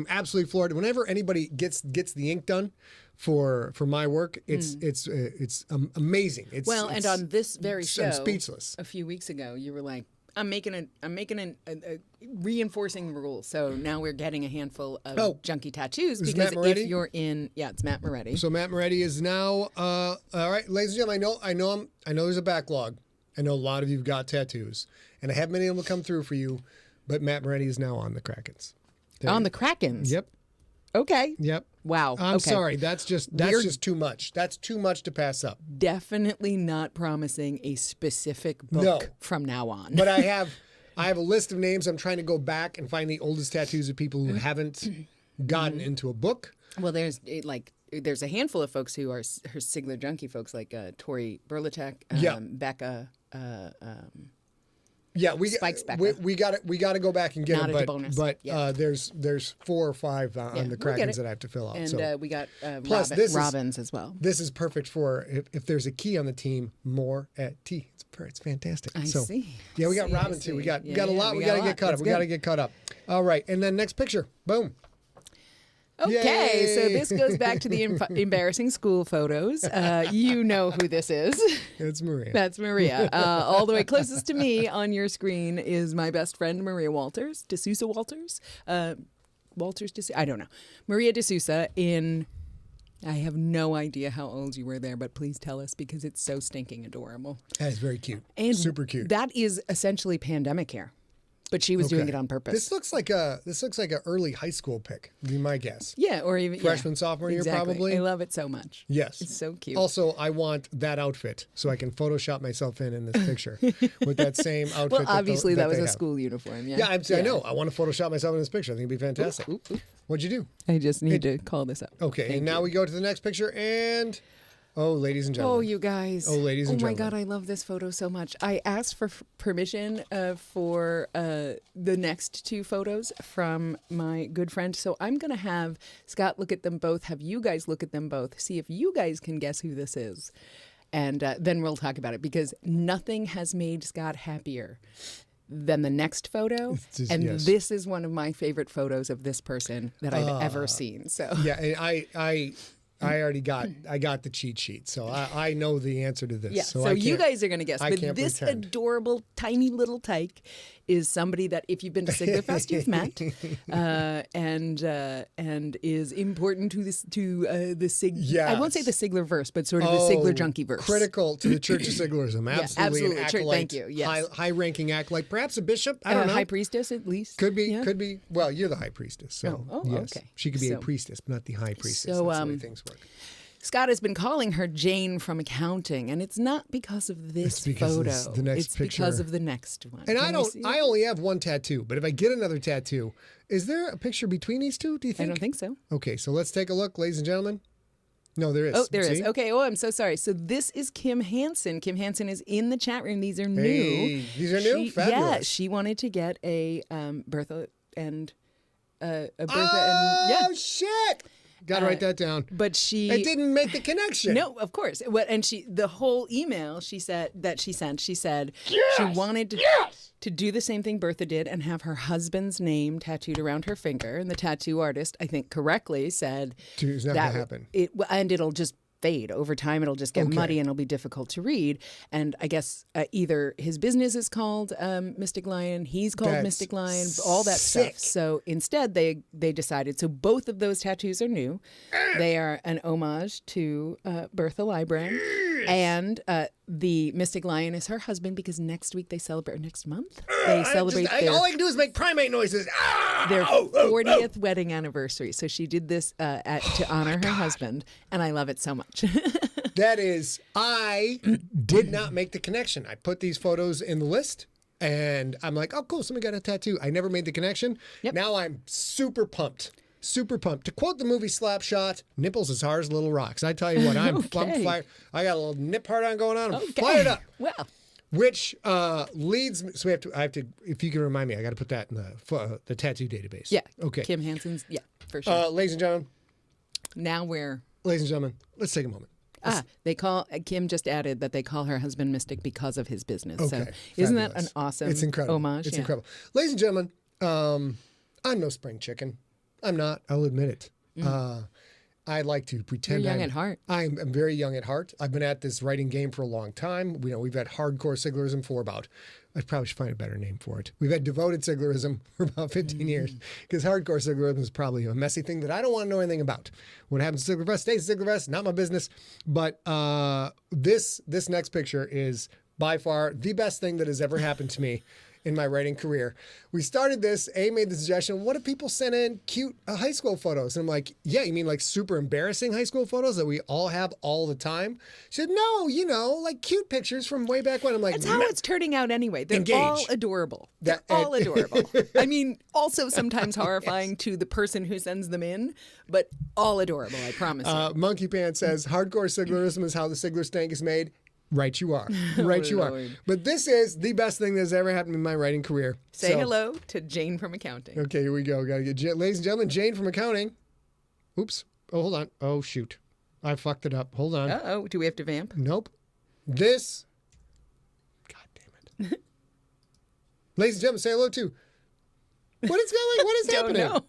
absolutely floored. Whenever anybody gets the ink done for my work, it's amazing. And on this very show, I'm speechless. A few weeks ago, you were like, I'm making a reinforcing rule. So now we're getting a handful of junkie tattoos because if you're in, it's Matt Moretti. So Matt Moretti is now all right, ladies and gentlemen. I know there's a backlog. I know a lot of you've got tattoos, and I have many of them come through for you. But Matt Moretti is now on the Krakens. On the Krakens. Yep. Okay. Yep. Wow. I'm sorry. That's just too much. That's too much to pass up. Definitely not promising a specific book from now on. But I have a list of names. I'm trying to go back and find the oldest tattoos of people who haven't gotten into a book. Well, there's a handful of folks who are her Sigler junkie folks, like Tori Burlatek, Becca. Yeah, we got to go back and get Not them, a bonus. but there's 4 or 5 on the Krakens that I have to fill out. And so. we got Robins as well. This is perfect for if there's a key on the team, more at T. It's fantastic. I see. Yeah, we got Robin too. We got a lot. We got to get caught up. We got to get caught up. All right, and then next picture. Boom. Okay, Yay! so this goes back to the embarrassing school photos. You know who this is. It's Maria. That's Maria. All the way closest to me on your screen is my best friend, Maria Walters. D'Souza Walters? Walters D'Souza? I don't know. Maria D'Souza in... I have no idea how old you were there, but please tell us because it's so stinking adorable. That is very cute. And super cute. That is essentially pandemic hair. But she was doing it on purpose. This looks like an early high school pic, would be my guess. Yeah, or even freshman, sophomore year, probably. I love it so much. Yes, it's so cute. Also, I want that outfit so I can Photoshop myself in this picture with that same outfit. Well, obviously that was a have. School uniform. Yeah, I know. I want to Photoshop myself in this picture. I think it'd be fantastic. What'd you do? I just need to call this up. Okay, and now we go to the next picture and. Oh, ladies and gentlemen. Oh, you guys. Oh, ladies and gentlemen. Oh, my God, I love this photo so much. I asked for permission for the next 2 photos from my good friend. So I'm going to have Scott look at them both, have you guys look at them both, see if you guys can guess who this is. And then we'll talk about it because nothing has made Scott happier than the next photo. This is one of my favorite photos of this person that I've ever seen. So yeah, and I got the cheat sheet, so I know the answer to this. Yeah, so you guys are going to guess. But this pretend. Adorable, tiny little tyke is somebody that if you've been to Siglerfest, you've met, and is important to the Sig. Yes. I won't say the Siglerverse, but sort of the Sigler junkie verse. Critical to the Church of Siglerism. Absolutely, an acolyte, thank you. Yes. high-ranking acolyte, perhaps a bishop. I don't know. High priestess, at least. Could be. Well, you're the high priestess, so yes. Okay. She could be a priestess, but not the high priestess. So, that's the way things work. Scott has been calling her Jane from accounting, and it's not because of this photo. It's the next picture. Because of the next one. And I only have one tattoo, but if I get another tattoo, is there a picture between these two, do you think? I don't think so. Okay, so let's take a look, ladies and gentlemen. No, there is. Oh, there is. Okay. Oh, I'm so sorry. So this is Kim Hansen. Kim Hansen is in the chat room. These are new. Hey, these are new? Fabulous. Yeah, she wanted to get a Bertha and Oh, shit! Got to write that down. But it didn't make the connection. No, of course. And the whole email she said she wanted to do the same thing Bertha did and have her husband's name tattooed around her finger. And the tattoo artist, I think correctly, said it's not going to happen. And it'll just fade over time. It'll just get muddy and it'll be difficult to read. And I guess either his business is called Mystic Lion, he's called Mystic Lion, all that stuff. So instead they decided, so both of those tattoos are new. They are an homage to Bertha Librand. And the Mystic Lion is her husband because next month, they celebrate all I can do is make primate noises. Their 40th wedding anniversary. So she did this to honor her husband, and I love it so much. That is, I did not make the connection. I put these photos in the list, and I'm like, oh, cool, somebody got a tattoo. I never made the connection. Yep. Now I'm super pumped super pumped. To quote the movie Slapshot, nipples as hard as little rocks. I tell you what, I'm fired. I got a little nip hard on going on. I'm fired up. Well. Which leads me, so I have to, if you can remind me, I got to put that in the tattoo database. Yeah. Okay. Kim Hansen's, yeah, for sure. Ladies and gentlemen. Now we're... Ladies and gentlemen, let's take a moment. They call, Kim just added that they call her husband Mystic because of his business. Okay, so isn't that an awesome It's incredible. homage? It's incredible. Ladies and gentlemen, I'm no spring chicken. I'm not. I'll admit it. I like to pretend You're young at heart. I'm very young at heart. I've been at this writing game for a long time. We've had hardcore Siglerism for about, I probably should find a better name for it. We've had devoted Siglerism for about 15 years because hardcore Siglerism is probably a messy thing that I don't want to know anything about. What happens to Siglerfest stays Siglerfest, not my business. But this next picture is by far the best thing that has ever happened to me in my writing career. We started this, A made the suggestion, what if people sent in cute high school photos? And I'm like, yeah, you mean like super embarrassing high school photos that we all have all the time? She said, no, like cute pictures from way back when. I'm like, That's how it's turning out anyway. They're Engage. all adorable. They're all adorable. I mean, also sometimes horrifying to the person who sends them in, but all adorable, I promise you. Monkey Pants says, hardcore Siglerism is how the Sigler stank is made. Right you are. Right you are. Lord. But this is the best thing that's ever happened in my writing career. Say hello to Jane from accounting. Okay, here we go. Got to get ladies and gentlemen, Jane from accounting. Oops. Oh, hold on. Oh, shoot. I fucked it up. Hold on. Uh-oh. Do we have to vamp? Nope. This. God damn it. Ladies and gentlemen, say hello to. What is happening? No.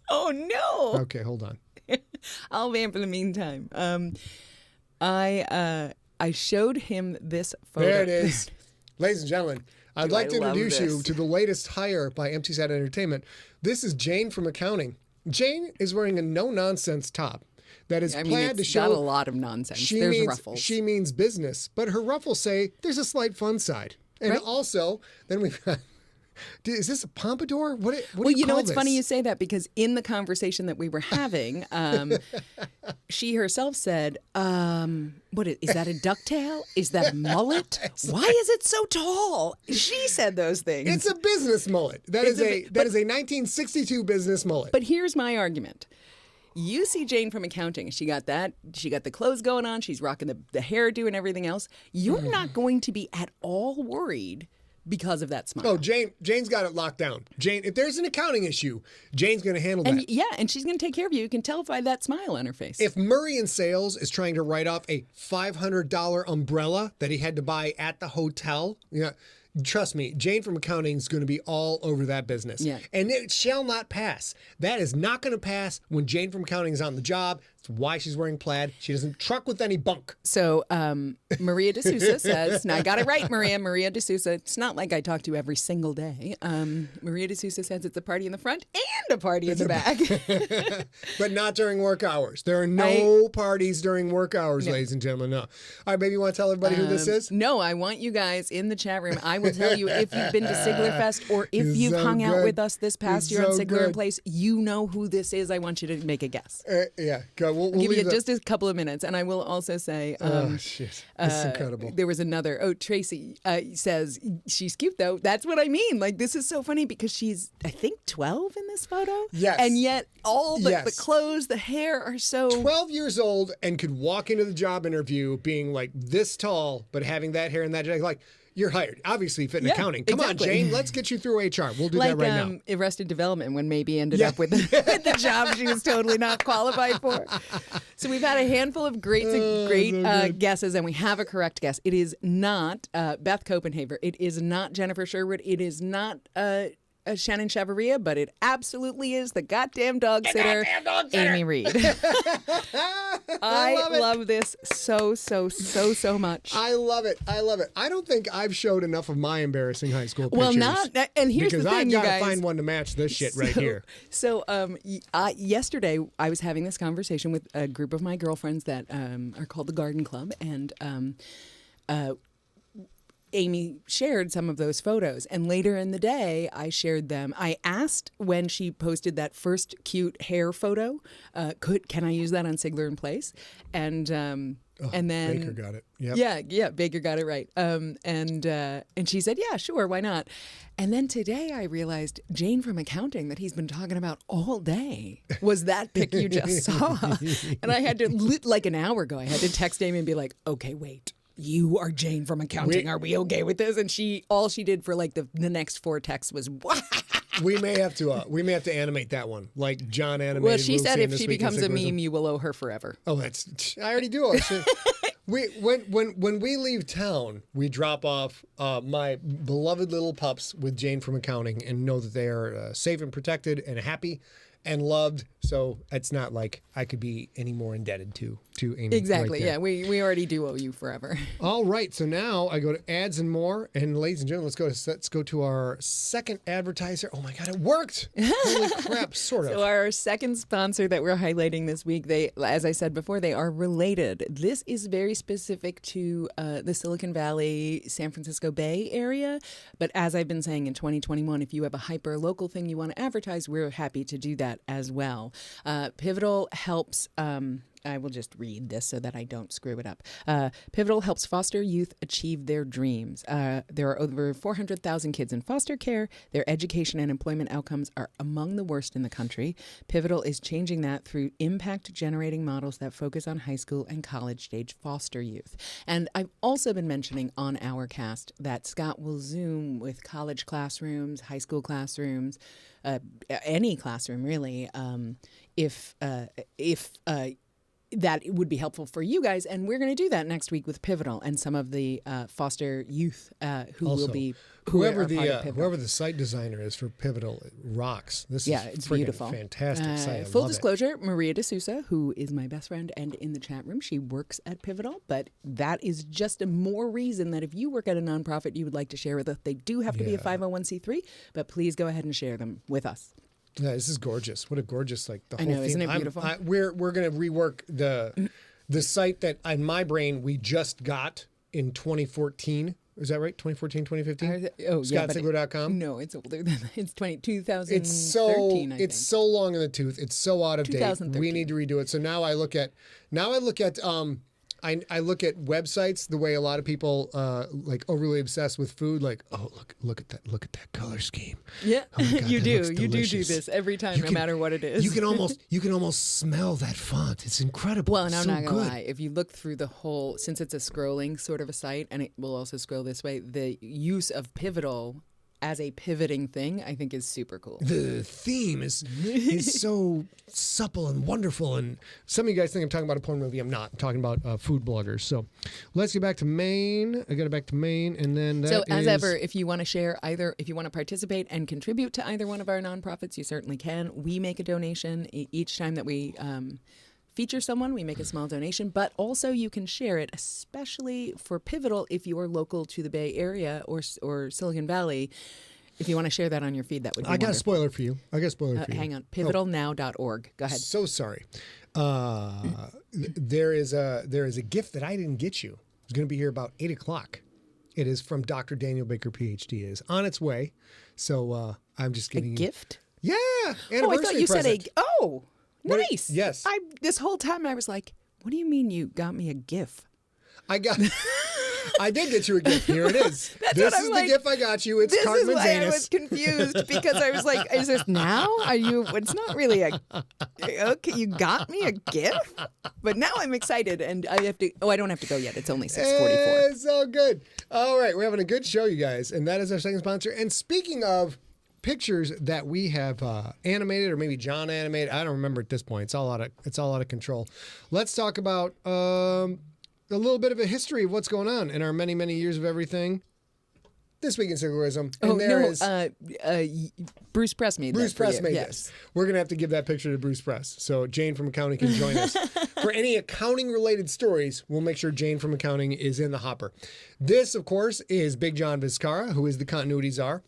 Oh, no. Okay, hold on. I'll vamp in the meantime. I showed him this photo. There it is. Ladies and gentlemen, I'd like to love introduce you this. to the latest hire by Empty Set Entertainment. This is Jane from accounting. Jane is wearing a no-nonsense top that is I mean, plaid to it's show got a lot of nonsense. There's ruffles. She means business, but her ruffles say there's a slight fun side. And Right. also, then we've got, is this a pompadour? What Well, do you call it's this? funny you say that because in the conversation that we were having, she herself said, is that a ducktail? Is that a mullet? Why is it so tall? She said those things. It's a business mullet. That is a 1962 business mullet. But here's my argument. You see Jane from accounting. She got that. She got the clothes going on. She's rocking the hairdo and everything else. You're not going to be at all worried because of that smile. Oh, Jane's got it locked down. Jane, if there's an accounting issue, Jane's going to handle that. And she's going to take care of you. You can tell by that smile on her face. If Murray in sales is trying to write off a $500 umbrella that he had to buy at the hotel, trust me, Jane from accounting is going to be all over that business. Yeah. And it shall not pass. That is not going to pass when Jane from accounting is on the job. That's why she's wearing plaid. She doesn't truck with any bunk. So Maria D'Souza says, now I got it right, Maria D'Souza. It's not like I talk to you every single day. Maria D'Souza says it's a party in the front and a party in the back. But not during work hours. There are no parties during work hours, ladies and gentlemen. No. All right, maybe you want to tell everybody who this is? No, I want you guys in the chat room. I will tell you if you've been to Siglerfest or if It's you've so hung out good. with us this past It's year on so Sigler in good. Place, you know who this is. I want you to make a guess. Yeah, go. We'll Give leave you the- just a couple of minutes, and I will also say, oh, shit. This is incredible. there was another. Oh, Tracy says she's cute though. That's what I mean. Like this is so funny because she's I think 12 in this photo. Yes. and yet all the Yes. clothes, the hair are so 12 years old and could walk into the job interview being like this tall, but having that hair and that, like, you're hired. Obviously, fit in Yeah, accounting. Come on, exactly. Jane, let's get you through HR. We'll do like that right now. Arrested Development when maybe ended Yeah. up with the job she was totally not qualified for. So we've had a handful of great guesses, and we have a correct guess. It is not Beth Copenhaver. It is not Jennifer Sherwood. It is not Shannon Chavaria, but it absolutely is the goddamn dog sitter, Amy Reed. I love this so much. I love it. I love it. I don't think I've showed enough of my embarrassing high school pictures. Well, not, and here's because the thing, I've you got to guys. find one to match this shit right here. So yesterday I was having this conversation with a group of my girlfriends that are called the Garden Club, and Amy shared some of those photos, and later in the day I shared them. I asked when she posted that first cute hair photo, can I use that on Sigler in Place? And and then Baker got it. Yep. Yeah, Baker got it right. And she said, yeah, sure, why not? And then today I realized Jane from accounting that he's been talking about all day was that pic you just saw. And I had to, like an hour ago, I had to text Amy and be like, okay, wait. You are Jane from accounting. Are we okay with this? And all she did for like the next 4 texts was, what? We may have to animate that one, like John animated. Well, she Lucy said in if This she Week in becomes a Siglerism. meme, you will owe her forever. Oh, I already do. When we leave town, we drop off my beloved little pups with Jane from accounting and know that they are safe and protected and happy and loved. So it's not like I could be any more indebted to Amy. Exactly. Right there. Yeah, we already do owe you forever. All right. So now I go to ads and more. And ladies and gentlemen, let's go to our second advertiser. Oh my God, it worked! Holy crap! Sort of. So our second sponsor that we're highlighting this week, they, as I said before, they are related. This is very specific to the Silicon Valley, San Francisco Bay area. But as I've been saying, in 2021, if you have a hyper local thing you want to advertise, we're happy to do that as well. Pivotal helps. I will just read this so that I don't screw it up. Pivotal helps foster youth achieve their dreams. There are over 400,000 kids in foster care. Their education and employment outcomes are among the worst in the country. Pivotal is changing that through impact-generating models that focus on high school and college-stage foster youth. And I've also been mentioning on our cast that Scott will Zoom with college classrooms, high school classrooms, any classroom really, if that would be helpful for you guys. And we're going to do that next week with Pivotal and some of the foster youth who Also, will be whoever the site designer is for Pivotal, it rocks. This is it's friggin' beautiful. Fantastic site. I Full love it. disclosure, Maria D'Souza, who is my best friend and in the chat room, she works at Pivotal, but that is just a more reason that if you work at a nonprofit you would like to share with us, they do have to be a 501c3, but please go ahead and share them with us. Yeah, this is gorgeous. What a gorgeous, like, the whole know, theme. isn't it beautiful? We're going to rework the site that in my brain we just got in 2014. Is that right? 2014, 2015? ScottSigler.com? No, it's older than that. It's 2013, It's so long in the tooth. It's so out of date. 2013. We need to redo it. So now I look at I look at websites the way a lot of people like overly obsessed with food. Like, oh, look at that color scheme. Yeah, Oh my God, you that do. looks You do delicious. this every time, You no can- matter what it is. You can almost smell that font. It's incredible. Well, and It's I'm so not going to good. lie. If you look through the whole, since it's a scrolling sort of a site, and it will also scroll this way, the use of Pivotal as a pivoting thing, I think is super cool. The theme is so supple and wonderful. And some of you guys think I'm talking about a porn movie. I'm not. I'm talking about food bloggers. So let's get back to Maine. I got it back to Maine. And then that So as is- ever, if you want to share if you want to participate and contribute to either one of our nonprofits, you certainly can. We make a donation each time that we feature someone. We make a small donation, but also you can share it, especially for Pivotal if you are local to the Bay Area or Silicon Valley. If you want to share that on your feed, that would be I got a wonderful. spoiler for you. Hang on, pivotalnow.org. Go ahead. So sorry. There is a gift that I didn't get you. It's going to be here about 8 o'clock. It is from Dr. Daniel Baker, PhD. It is on its way. So I'm just A giving you. gift? Yeah. Oh, I Anniversary thought you present. said oh, nice. Yes. This whole time I was like, what do you mean you got me a GIF? I did get you a gift. Here it is. That's This what I'm is like, the gift I got you. It's This is Cartman's why I anus. was confused because I was like, is this now? Are you? It's not really a. Okay, you got me a gift, but now I'm excited and I have to. Oh, I don't have to go yet. It's only 6:44. It's so good. All right, we're having a good show, you guys, and that is our second sponsor. And speaking of pictures that we have animated, or maybe John animated, I don't remember at this point. It's all out of control. Let's talk about a little bit of a history of what's going on in our many, many years of everything. This week in Siglerism. And Oh there no, is Bruce Press made Bruce that for Press you. made Yes. this. We're going to have to give that picture to Bruce Press. So Jane from accounting can join us. For any accounting related stories, we'll make sure Jane from accounting is in the hopper. This, of course, is Big John Vizcarra, who is the continuity czar,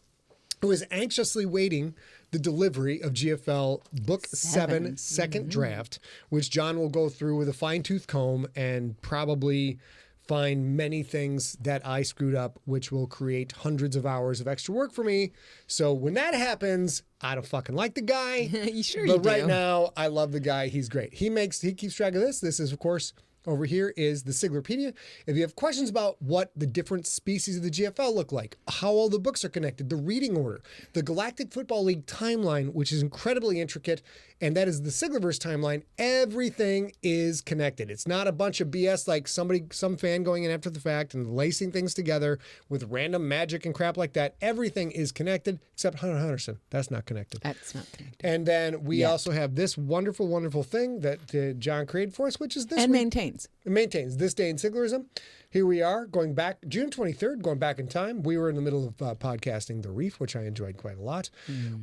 who is anxiously waiting the delivery of GFL Book 7 second draft, which John will go through with a fine-tooth comb and probably find many things that I screwed up, which will create hundreds of hours of extra work for me. So when that happens, I don't fucking like the guy. You sure but you do. right now, I love the guy. He's great. He keeps track of this. This is, of course, Over here is the Siglerpedia. If you have questions about what the different species of the GFL look like, how all the books are connected, the reading order, the Galactic Football League timeline, which is incredibly intricate, and that is the Siglerverse timeline, everything is connected. It's not a bunch of BS like some fan going in after the fact and lacing things together with random magic and crap like that. Everything is connected except Hunter Henderson. That's not connected. That's not connected. And then we also have this wonderful, wonderful thing that John created for us, which is this. And maintains. It maintains This Day in Siglerism. Here we are, going back June 23rd, going back in time. We were in the middle of podcasting The Reef, which I enjoyed quite a lot.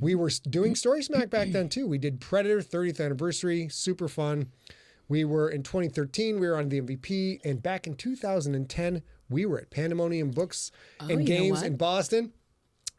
We were doing Story Smack back then, too. We did Predator, 30th anniversary, super fun. We were in 2013, we were on the MVP. And back in 2010, we were at Pandemonium Books and Games in Boston.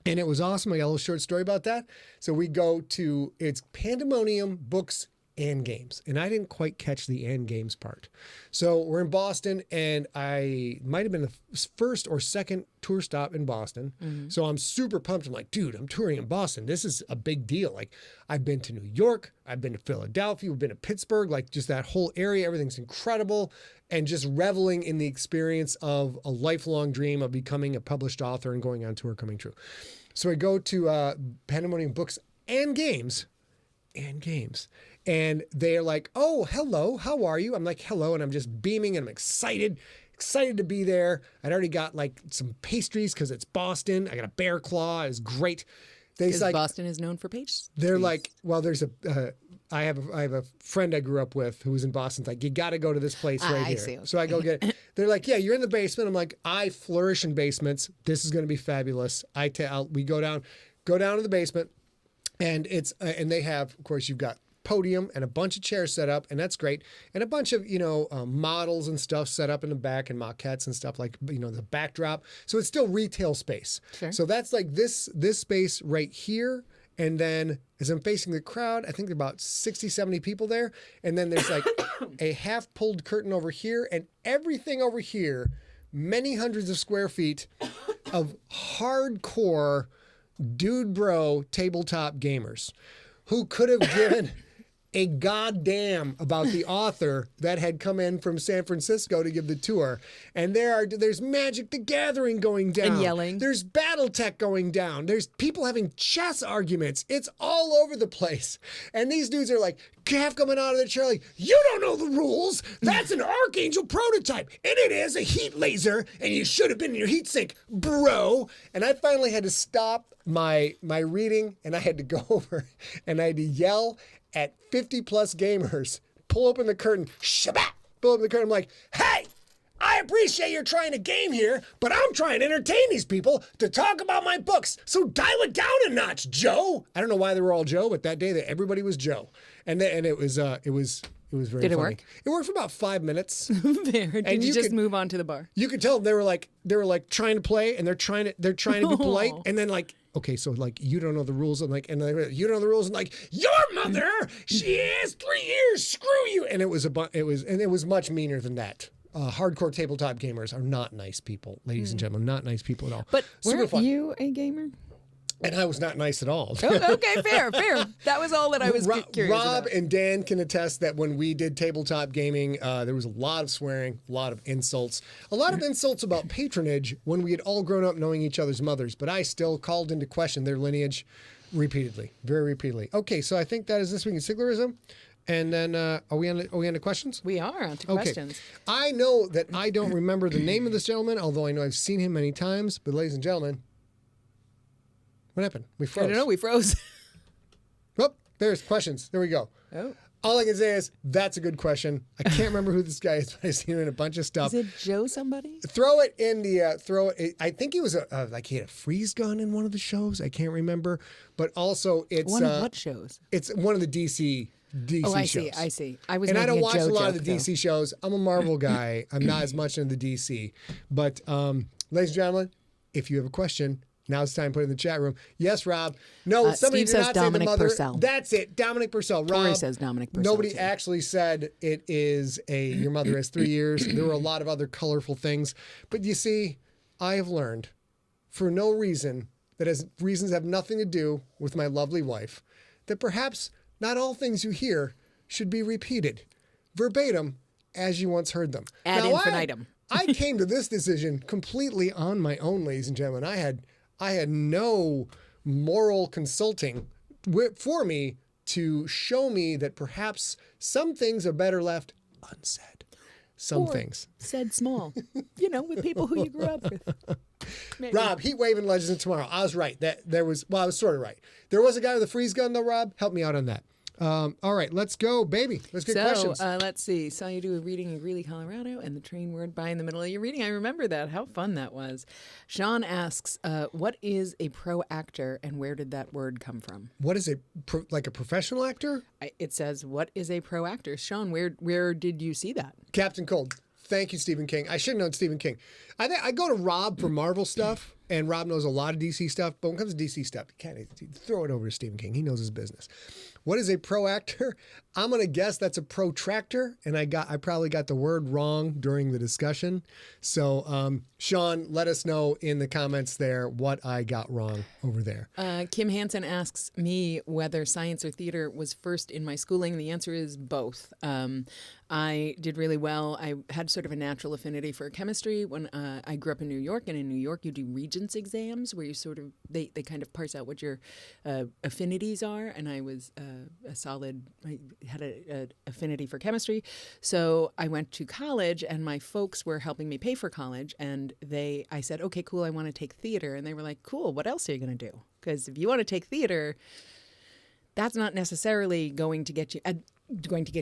And it was awesome. I got a little short story about that. So we go to, it's Pandemonium Books and Games. And I didn't quite catch the and games part. So we're in Boston, and I might have been the first or second tour stop in Boston. So I'm super pumped. I'm like, dude, I'm touring in Boston. This is a big deal. Like, I've been to New York. I've been to Philadelphia. We've been to Pittsburgh. Like, just that whole area. Everything's incredible. And just reveling in the experience of a lifelong dream of becoming a published author and going on tour coming true. So I go to Pandemonium Books and Games. And they're like, oh, hello, how are you? I'm like, hello. And I'm just beaming and I'm excited to be there. I'd already got like some pastries because it's Boston. I got a bear claw. It's great. Because like, Boston is known for pastries. They're like, well, there's I have a friend I grew up with who was in Boston. It's like, you got to go to this place right here. See, okay. So I go get it. They're like, yeah, you're in the basement. I'm like, I flourish in basements. This is going to be fabulous. We go down to the basement, and it's and they have, of course, you've got podium and a bunch of chairs set up, and that's great, and a bunch of models and stuff set up in the back, and maquettes and stuff, like the backdrop. So it's still retail space. Sure. So that's like this space right here, and then as I'm facing the crowd, I think there are about 60, 70 people there, and then there's like a half pulled curtain over here, and everything over here, many hundreds of square feet of hardcore dude bro tabletop gamers who could have given a goddamn about the author that had come in from San Francisco to give the tour. And there's Magic the Gathering going down. And yelling. There's Battletech going down. There's people having chess arguments. It's all over the place. And these dudes are like, half coming out of the chair like, you don't know the rules. That's an Archangel prototype. And it is a heat laser. And you should have been in your heat sink, bro. And I finally had to stop my reading, and I had to go over and I had to yell at 50 plus gamers, pull open the curtain, shabbat, pull open the curtain. I'm like, hey, I appreciate you're trying to game here, but I'm trying to entertain these people to talk about my books. So dial it down a notch, Joe. I don't know why they were all Joe, but that day everybody was Joe. And it was very funny. Did it work? It worked for about 5 minutes. Did you just move on to the bar? You could tell they were like trying to play, and they're trying to be polite, and then like, okay, so like, you don't know the rules. I'm like, and you don't know the rules. And like, your mother, she is 3 years. Screw you. And it was much meaner than that. Hardcore tabletop gamers are not nice people, ladies and gentlemen, not nice people at all. But Super fun. weren't you a gamer? And I was not nice at all. Oh, okay, fair. That was all that I was curious Rob about. and Dan can attest that when we did tabletop gaming, there was a lot of swearing, a lot of insults about patronage when we had all grown up knowing each other's mothers. But I still called into question their lineage repeatedly, very repeatedly. Okay, so I think that is This Week in Siglerism. And then are we on to questions? We are on to questions. I know that I don't remember the name of this gentleman, although I know I've seen him many times. But ladies and gentlemen, what happened? We froze. I don't know. We froze. Oh, there's questions. There we go. Oh. All I can say is that's a good question. I can't remember who this guy is, but I've seen him in a bunch of stuff. Is it Joe somebody? Throw it in the I think he was like he had a freeze gun in one of the shows. I can't remember, but also it's one of what shows? It's one of the DC oh, I shows. I see. I was. And I don't watch a lot joke, of the DC shows. I'm a Marvel guy. I'm not as much into the DC. But ladies and gentlemen, if you have a question, now it's time to put it in the chat room. Yes, Rob. No, somebody Steve did says not Dominic say the mother. Purcell. That's it, Dominic Purcell. Tori Rob, says Dominic Purcell. nobody too. actually said it is your mother has 3 years. There were a lot of other colorful things. But you see, I have learned for no reason reasons have nothing to do with my lovely wife, that perhaps not all things you hear should be repeated verbatim as you once heard them. Ad Now, infinitum. I came to this decision completely on my own, ladies and gentlemen. I had no moral consulting for me to show me that perhaps some things are better left unsaid. Some things. Said small. With people who you grew up with. Maybe. Rob, heat wave and Legends of Tomorrow. I was right. I was sort of right. There was a guy with a freeze gun though, Rob. Help me out on that. All right, let's go, baby. Let's get questions. Let's see. Saw you do a reading in Greeley, Colorado, and the train went by in the middle of your reading. I remember that. How fun that was. Sean asks, what is a pro actor, and where did that word come from? What is like a professional actor? It says, what is a pro actor? Sean, where did you see that? Captain Cold. Thank you, Stephen King. I should have known Stephen King. I go to Rob for Marvel stuff, and Rob knows a lot of DC stuff. But when it comes to DC stuff, you can't throw it over to Stephen King. He knows his business. What is a pro actor? I'm gonna guess that's a protractor, and I probably got the word wrong during the discussion. So, Sean, let us know in the comments there what I got wrong over there. Kim Hansen asks me whether science or theater was first in my schooling. The answer is both. I did really well. I had sort of a natural affinity for chemistry when I grew up in New York, and in New York you do Regents exams where you sort of they kind of parse out what your affinities are, and I was I had a affinity for chemistry. So I went to college, and my folks were helping me pay for college, and I said, okay, cool, I want to take theater. And they were like, cool, what else are you going to do? Because if you want to take theater, that's not necessarily going to get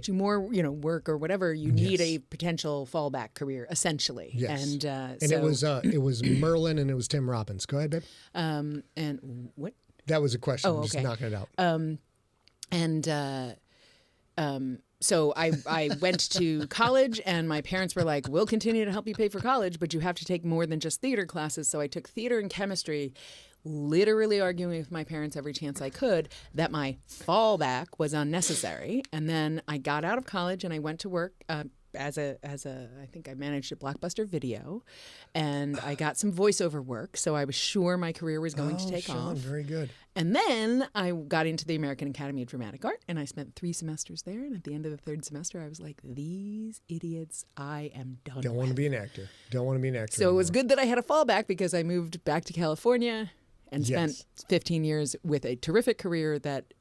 you more, work or whatever. You need a potential fallback career, essentially. Yes. And it was Merlin and it was Tim Robbins. Go ahead, babe. And what? That was a question. Oh, I'm just okay. knocking it out. So I went to college, and my parents were like, we'll continue to help you pay for college, but you have to take more than just theater classes. So I took theater and chemistry, literally arguing with my parents every chance I could that my fallback was unnecessary. And then I got out of college and I went to work as a I think I managed a Blockbuster Video, and I got some voiceover work, so I was sure my career was going to take Sean, off. Very good. And then I got into the American Academy of Dramatic Art, and I spent 3 semesters there. And at the end of the 3rd semester, I was like, these idiots, I am done Don't want to be an actor. Don't want to be an actor. So it was good that I had a fallback, because I moved back to California and spent 15 years with a terrific career that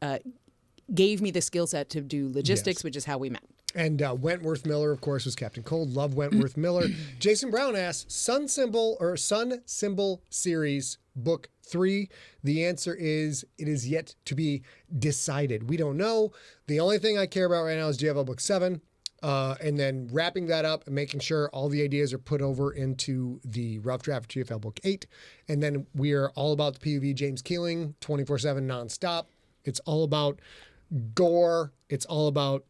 gave me the skill set to do logistics, which is how we met. And Wentworth Miller, of course, was Captain Cold. Love Wentworth Miller. Jason Brown asks, Sun Symbol series, book 3. The answer is, it is yet to be decided. We don't know. The only thing I care about right now is GFL book 7. And then wrapping that up and making sure all the ideas are put over into the rough draft of GFL book 8. And then we are all about the POV James Keeling, 24/7 nonstop. It's all about gore. It's all about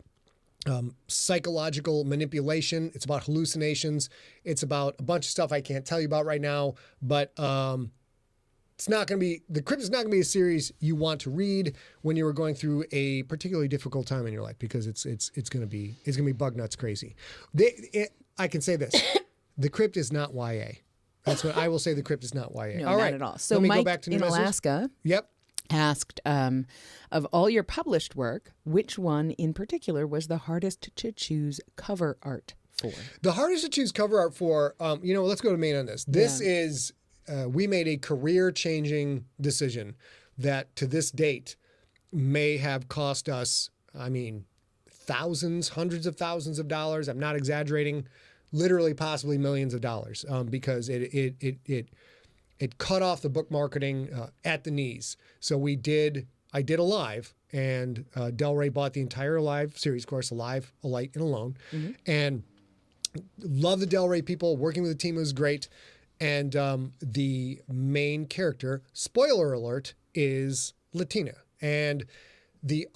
psychological manipulation. It's about hallucinations. It's about a bunch of stuff I can't tell you about right now, but it's not going to be, The Crypt is not going to be a series you want to read when you were going through a particularly difficult time in your life, because it's going to be bug nuts crazy. I can say this. The Crypt is not YA. That's what I will say. The Crypt is not YA. No, all not right. at all. So Let me Mike go back to in new messages. Alaska asked, of all your published work, which one in particular was the hardest to choose cover art for? The hardest to choose cover art for, let's go to Maine on this. This is, we made a career-changing decision that to this date may have cost us, thousands, hundreds of thousands of dollars. I'm not exaggerating, literally possibly millions of dollars, because it cut off the book marketing at the knees. So I did a live, and Del Rey bought the entire live series, of course, Alive, A Light, and Alone. Mm-hmm. And love the Del Rey people. Working with the team was great. And the main character, spoiler alert, is Latina. And the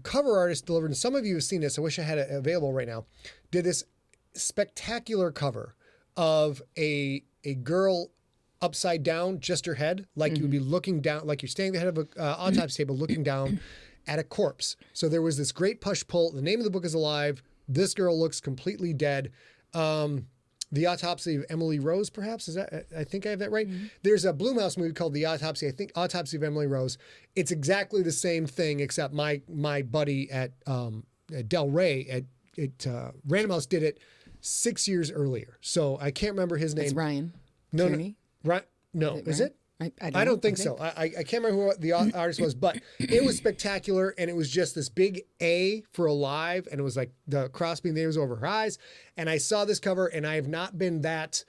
cover artist delivered, and some of you have seen this, I wish I had it available right now, did this spectacular cover of a girl upside down, just her head, like you would be looking down, like you're standing at the head of an autopsy table looking down at a corpse. So there was this great push-pull. The name of the book is Alive. This girl looks completely dead. The Autopsy of Emily Rose, perhaps? I think I have that right. Mm-hmm. There's a Blumhouse movie called The Autopsy. I think Autopsy of Emily Rose. It's exactly the same thing, except my buddy at Del Rey Random House did it 6 years earlier. So I can't remember his name. It's Ryan. No, Tierney? Right? No, is it? I don't think so. I can't remember who the artist was, but it was spectacular, and it was just this big A for alive, and it was like the cross beam there was over her eyes. And I saw this cover, and I have not been that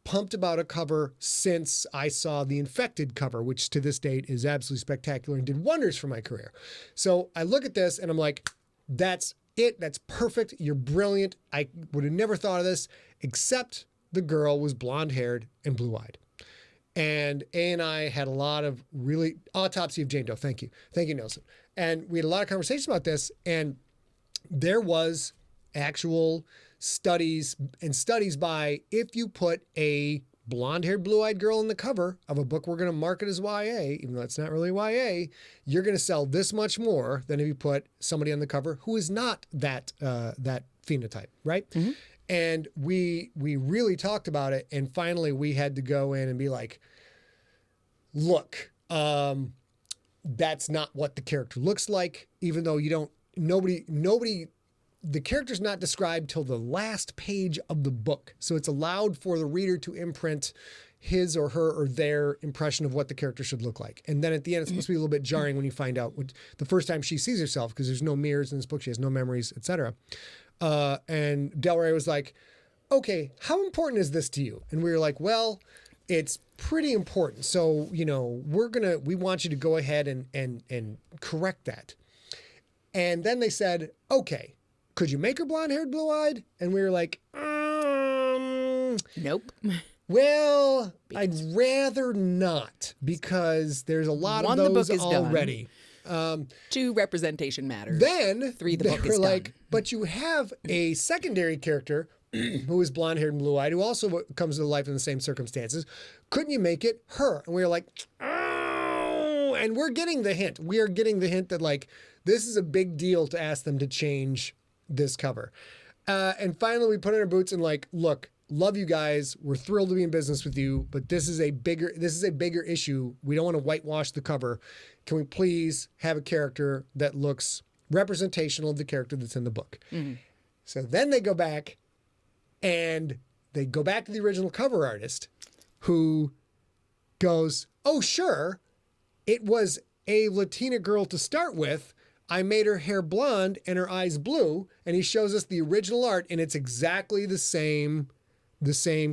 pumped about a cover since I saw the Infected cover, which to this date is absolutely spectacular and did wonders for my career. So I look at this, and I'm like, that's it. That's perfect. You're brilliant. I would have never thought of this, except the girl was blonde-haired and blue-eyed. And A and I had a lot of really Autopsy of Jane Doe. Thank you, Nelson. And we had a lot of conversations about this. And there was actual studies by if you put a blonde-haired, blue-eyed girl in the cover of a book we're going to market as YA, even though it's not really YA, you're going to sell this much more than if you put somebody on the cover who is not that phenotype, right? Mm-hmm. And we really talked about it, and finally we had to go in and be like, look, that's not what the character looks like, even though the character's not described till the last page of the book. So it's allowed for the reader to imprint his or her or their impression of what the character should look like. And then at the end, it's supposed to be a little bit jarring when you find out the first time she sees herself, because there's no mirrors in this book. She has no memories, etc. And Del Rey was like, okay, how important is this to you? And we were like, well, it's pretty important. So, we want you to go ahead and correct that. And then they said, okay, could you make her blonde-haired, blue-eyed? And we were like, nope. Well, I'd rather not, because there's a lot of those already. 2, representation matters. Then 3, the book is like, done. but you have a secondary character who is blonde-haired and blue-eyed, who also comes to life in the same circumstances. Couldn't you make it her? And we were like, oh, and we're getting the hint. We are getting the hint that like this is a big deal to ask them to change this cover. And finally, we put in our boots and like, look, love you guys. We're thrilled to be in business with you, but this is a bigger issue. We don't want to whitewash the cover. Can we please have a character that looks representational of the character that's in the book? Mm-hmm. So then they go back to the original cover artist, who goes, oh, sure, it was a Latina girl to start with. I made her hair blonde and her eyes blue. And he shows us the original art, and it's exactly the same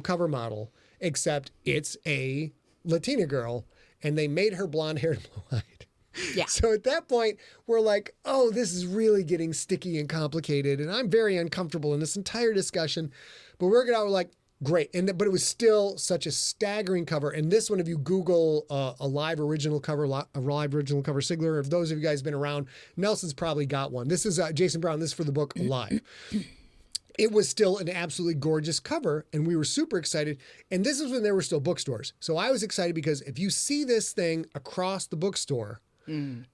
cover model, except it's a Latina girl, and they made her blonde haired and blue-eyed. Yeah. So at that point, we're like, oh, this is really getting sticky and complicated, and I'm very uncomfortable in this entire discussion. But we're working out, we're like, great. But it was still such a staggering cover. And this one, if you Google a live original cover Sigler, if those of you guys have been around, Nelson's probably got one. This is Jason Brown. This is for the book Alive. It was still an absolutely gorgeous cover, and we were super excited. And this is when there were still bookstores. So I was excited because if you see this thing across the bookstore, and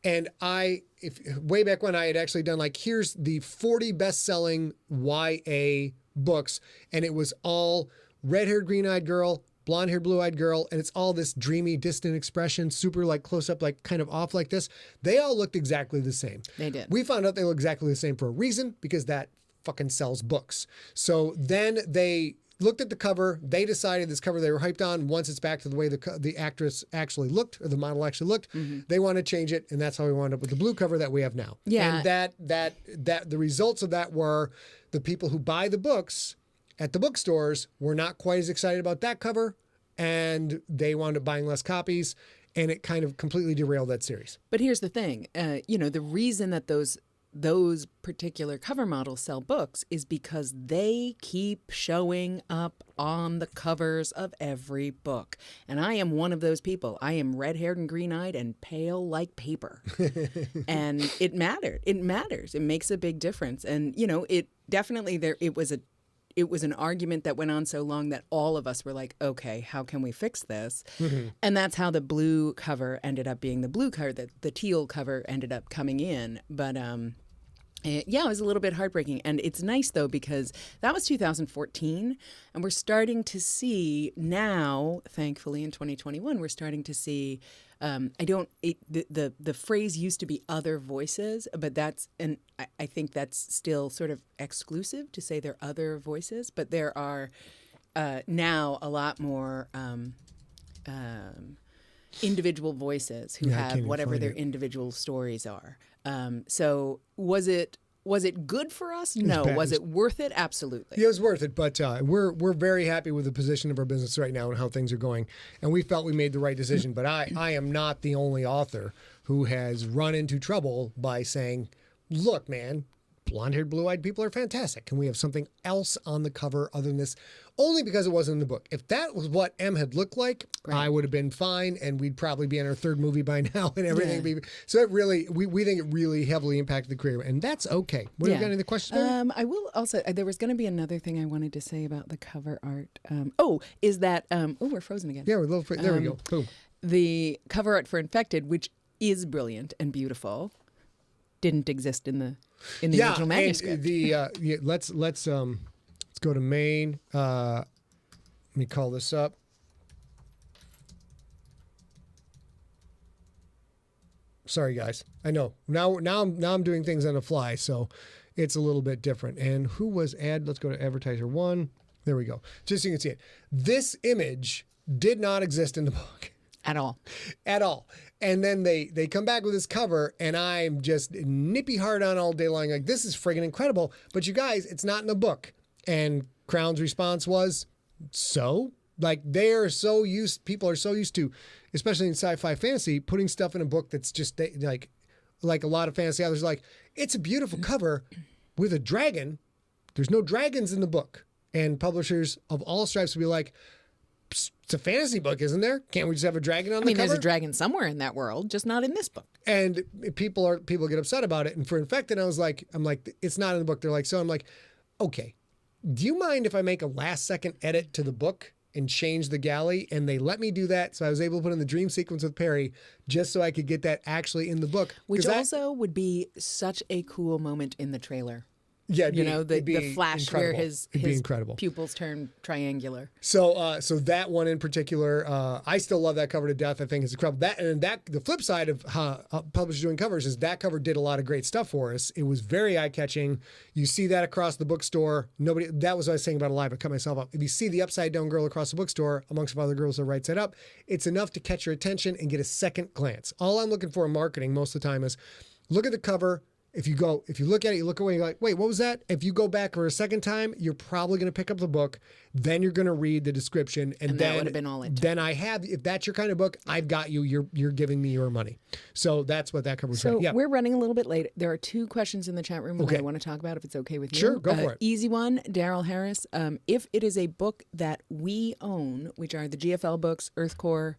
way back when I had actually done like, here's the 40 best-selling YA books, and it was all red-haired, green-eyed girl, blonde-haired, blue-eyed girl, and it's all this dreamy, distant expression, super like close-up, like kind of off like this. They all looked exactly the same. They did. We found out they look exactly the same for a reason, because that fucking sells books. So then they looked at the cover. They decided this cover they were hyped on, once it's back to the way the actress actually looked, or the model actually looked, they want to change it, and that's how we wound up with the blue cover that we have now. Yeah. And that the results of that were the people who buy the books at the bookstores were not quite as excited about that cover, and they wound up buying less copies, and it kind of completely derailed that series. But here's the thing, the reason that those particular cover models sell books is because they keep showing up on the covers of every book. And I am one of those people. I am red-haired and green-eyed and pale like paper. And it mattered. It matters. It makes a big difference. And, it definitely it was an argument that went on so long that all of us were like, okay, how can we fix this? Mm-hmm. And that's how the blue cover ended up being the blue cover, the teal cover ended up coming in. But Yeah, it was a little bit heartbreaking. And it's nice, though, because that was 2014. And we're starting to see now, thankfully, in 2021, we're starting to see. The phrase used to be other voices, but I think that's still sort of exclusive to say there are other voices. But there are now a lot more individual voices who have whatever their individual stories are. So was it good for us? No. Was it worth it? Absolutely. Yeah, it was worth it. But we're very happy with the position of our business right now and how things are going. And we felt we made the right decision. But I am not the only author who has run into trouble by saying, look, man, blonde-haired, blue-eyed people are fantastic. Can we have something else on the cover other than this? Only because it wasn't in the book. If that was what M had looked like, I would have been fine, and we'd probably be in our third movie by now, and everything. Yeah. So it really, we think it really heavily impacted the career, and that's okay. What have you got any questions? I will also. There was going to be another thing I wanted to say about the cover art. Is that? We're frozen again. Yeah, we're a little. There we go. Boom. The cover art for Infected, which is brilliant and beautiful, didn't exist in the original manuscript. And let's go to main. Let me call this up. Sorry, guys. I know now I'm doing things on the fly, so it's a little bit different. And who was ad? Let's go to advertiser 1. There we go. Just so you can see it. This image did not exist in the book. At all. At all. And then they come back with this cover, and I'm just nippy hard on all day long. Like, this is friggin' incredible. But you guys, it's not in the book. And Crown's response was, so? Like, people are so used to, especially in sci-fi fantasy, putting stuff in a book that's just like a lot of fantasy authors are like, it's a beautiful cover with a dragon. There's no dragons in the book. And publishers of all stripes would be like, it's a fantasy book, isn't there? Can't we just have a dragon on the cover? There's a dragon somewhere in that world, just not in this book. And people get upset about it. And for Infected, I'm like, it's not in the book. They're like, so I'm like, okay, do you mind if I make a last second edit to the book and change the galley? And they let me do that. So I was able to put in the dream sequence with Perry just so I could get that actually in the book. Which also would be such a cool moment in the trailer. Yeah, the flash incredible. where his pupils turn triangular. So that one in particular, I still love that cover to death. I think it's incredible. The flip side of publishers doing covers is that cover did a lot of great stuff for us. It was very eye catching. You see that across the bookstore. That was what I was saying about Alive. I cut myself up. If you see the upside down girl across the bookstore amongst other girls that are right side up, it's enough to catch your attention and get a second glance. All I'm looking for in marketing most of the time is look at the cover. If you look at it, you look away, you're like, wait, what was that? If you go back for a second time, you're probably going to pick up the book. Then you're going to read the description. And then that would have been all it took. Then if that's your kind of book, I've got you. You're giving me your money. So that's what that covers. So we're running a little bit late. There are 2 questions in the chat room that I want to talk about, if it's okay with you. Sure, go for it. Easy one, Daryl Harris. If it is a book that we own, which are the GFL books, Earth Core,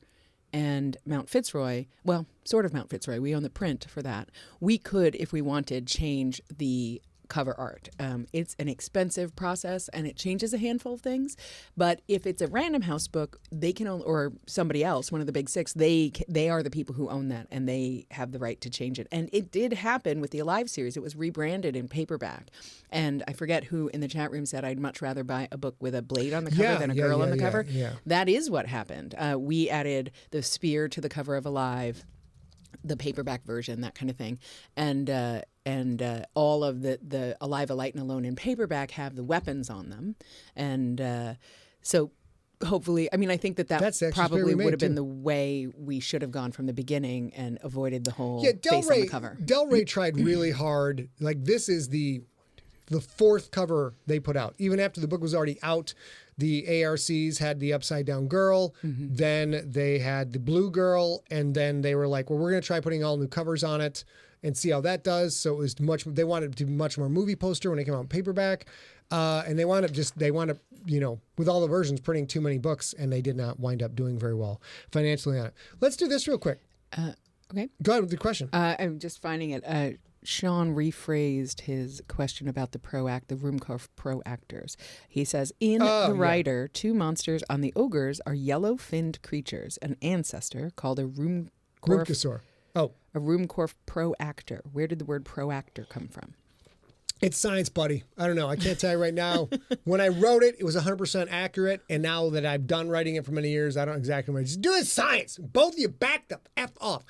and Mount Fitzroy, well, sort of Mount Fitzroy, we own the print for that. We could, if we wanted, change the cover art. It's an expensive process, and it changes a handful of things. But if it's a Random House book, they can own, or somebody else, one of the big 6, they are the people who own that, and they have the right to change it. And it did happen with the Alive series. It was rebranded in paperback. And I forget who in the chat room said, I'd much rather buy a book with a blade on the cover than a girl on the cover. Yeah. That is what happened. We added the spear to the cover of Alive, the paperback version, that kind of thing. And all of the Alive, A Light and Alone in paperback have the weapons on them. And so hopefully, I think that's probably would have been the way we should have gone from the beginning and avoided the whole face on the cover. Del Rey tried really hard. Like, this is the 4th cover they put out. Even after the book was already out, the ARCs had the upside down girl, then they had the blue girl, and then they were like, well, we're going to try putting all new covers on it and see how that does. So it was they wanted it to be much more movie poster when it came out in paperback. And they wound up, with all the versions, printing too many books, and they did not wind up doing very well financially on it. Let's do this real quick. Okay. Go ahead with the question. I'm just finding it. Sean rephrased his question about the Ruhmkorff pro actors. He says, in The Rider, 2 monsters on the ogres are yellow-finned creatures, an ancestor called a Ruhmkorff. A Ruhmkorff pro actor. Where did the word pro actor come from? It's science, buddy. I don't know. I can't tell you right now. When I wrote it, it was 100% accurate. And now that I've done writing it for many years, I don't exactly know. Just do it science. Both of you backed up. F off.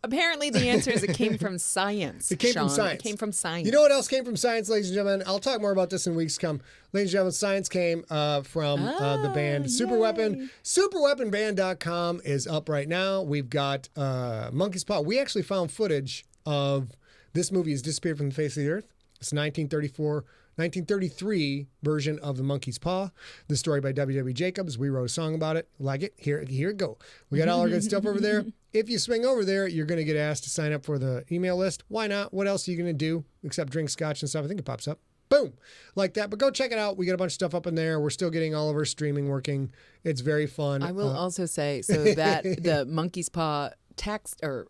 Apparently, the answer is it came from science. It came Sean. from science. It came from science. You know what else came from science, ladies and gentlemen? I'll talk more about this in weeks to come. Ladies and gentlemen, science came from the band Super Weapon. SuperWeaponBand.com is up right now. We've got Monkey's Paw. We actually found footage of this movie has disappeared from the face of the earth. It's 1933 version of The Monkey's Paw. The story by W.W. Jacobs. We wrote a song about it. Like it? Here it go. We got all our good stuff over there. If you swing over there, you're going to get asked to sign up for the email list. Why not? What else are you going to do except drink scotch and stuff? I think it pops up. Boom. Like that. But go check it out. We got a bunch of stuff up in there. We're still getting all of our streaming working. It's very fun. I will also say, so that the Monkey's Paw text or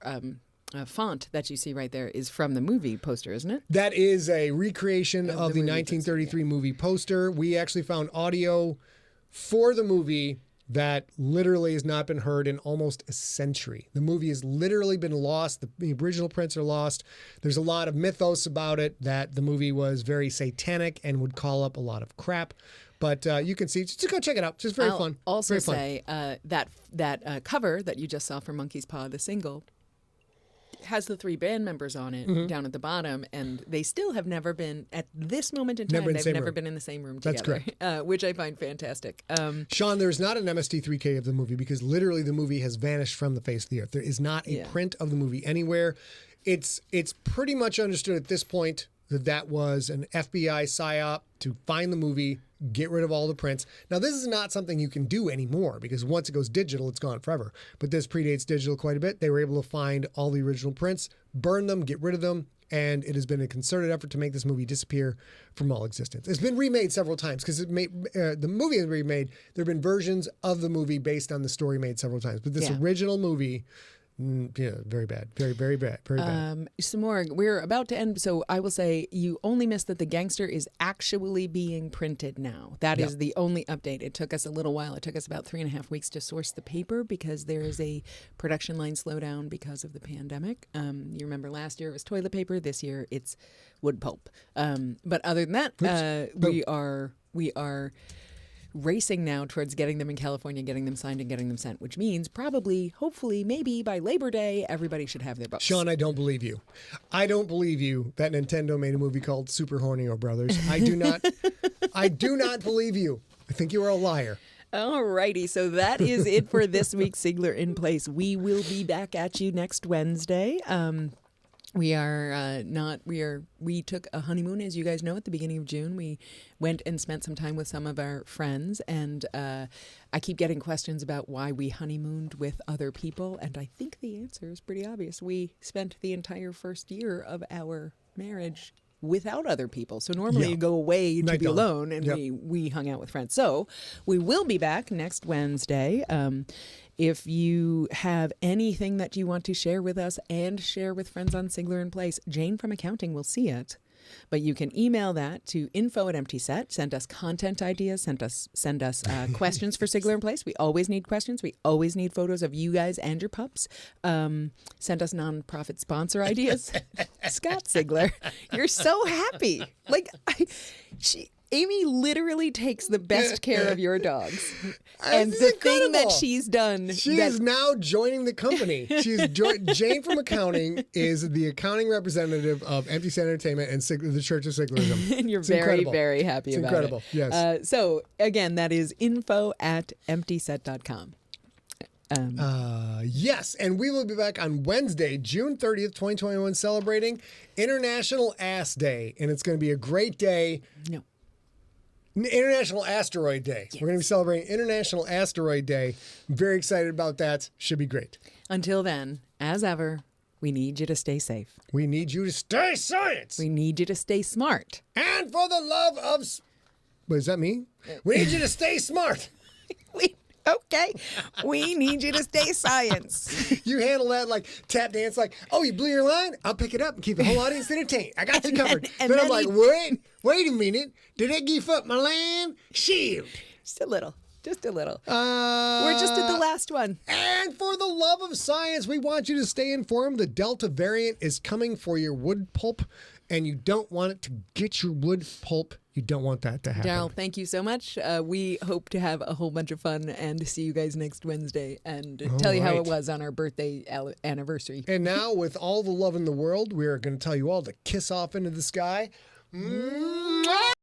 font that you see right there is from the movie poster, isn't it? That is a recreation of the 1933 movie poster. We actually found audio for the movie that literally has not been heard in almost a century. The movie has literally been lost. The original prints are lost. There's a lot of mythos about it that the movie was very satanic and would call up a lot of crap. But you can see, just go check it out. Just very fun. Also very fun. say that cover that you just saw for Monkey's Paw, the single, has the 3 band members on it down at the bottom, and they still have never been, at this moment in time, they've never been in the same room together. That's correct. Which I find fantastic. Sean, there's not an MST3K of the movie because literally the movie has vanished from the face of the earth. There is not a print of the movie anywhere. It's pretty much understood at this point that that was an FBI psyop to find the movie, get rid of all the prints. Now, this is not something you can do anymore because once it goes digital, it's gone forever. But this predates digital quite a bit. They were able to find all the original prints, burn them, get rid of them, and it has been a concerted effort to make this movie disappear from all existence. It's been remade several times because the movie is remade. There have been versions of the movie based on the story made several times. But this original movie... yeah, very bad. Very, very bad. Very bad. Some more. We're about to end, so I will say you only missed that The Gangster is actually being printed now. That is the only update. It took us a little while. It took us about 3.5 weeks to source the paper because there is a production line slowdown because of the pandemic. You remember last year it was toilet paper. This year it's wood pulp. But other than that, we are racing now towards getting them in California, getting them signed and getting them sent, which means probably, hopefully, maybe by Labor Day, everybody should have their books. Sean, I don't believe you. I don't believe you that Nintendo made a movie called Super Hornio Brothers. I do not. I do not believe you. I think you are a liar. Alrighty, so that is it for this week's Sigler in Place. We will be back at you next Wednesday. We took a honeymoon, as you guys know, at the beginning of June. We went and spent some time with some of our friends, and I keep getting questions about why we honeymooned with other people, and I think the answer is pretty obvious. We spent the entire first year of our marriage without other people. So normally you go away to be alone, and we hung out with friends. So we will be back next Wednesday. If you have anything that you want to share with us and share with friends on Sigler in Place, Jane from accounting will see it. But you can email that to info@emptyset. Send us content ideas. Send us questions for Sigler in Place. We always need questions. We always need photos of you guys and your pups. Send us nonprofit sponsor ideas. Scott Sigler, you're so happy. Amy literally takes the best care of your dogs. And the thing that she's done... She is now joining the company. Jane from accounting is the accounting representative of Empty Set Entertainment and the Church of Siglerism. And you're very, very happy about it. It's incredible, yes. So, again, that is info@emptyset.com. Yes, and we will be back on Wednesday, June 30th, 2021, celebrating International Ass Day. And it's going to be a great day. No. International Asteroid Day. Yes. We're going to be celebrating International Asteroid Day. I'm very excited about that. Should be great. Until then, as ever, we need you to stay safe. We need you to stay science. We need you to stay smart. And for the love of... What does that mean? We need you to stay smart. Okay. We need you to stay science. You handle that like tap dance, like, oh, you blew your line? I'll pick it up and keep the whole audience entertained. I got you covered. Then I'm like, wait a minute. Did it give up my land? Shoot. Just a little. We're just at the last one. And for the love of science, we want you to stay informed. The Delta variant is coming for your wood pulp and you don't want it to get your wood pulp. You don't want that to happen. Daryl, thank you so much. We hope to have a whole bunch of fun and see you guys next Wednesday and tell you how it was on our birthday anniversary. And now, with all the love in the world, we are going to tell you all to kiss off into the sky. Mwah!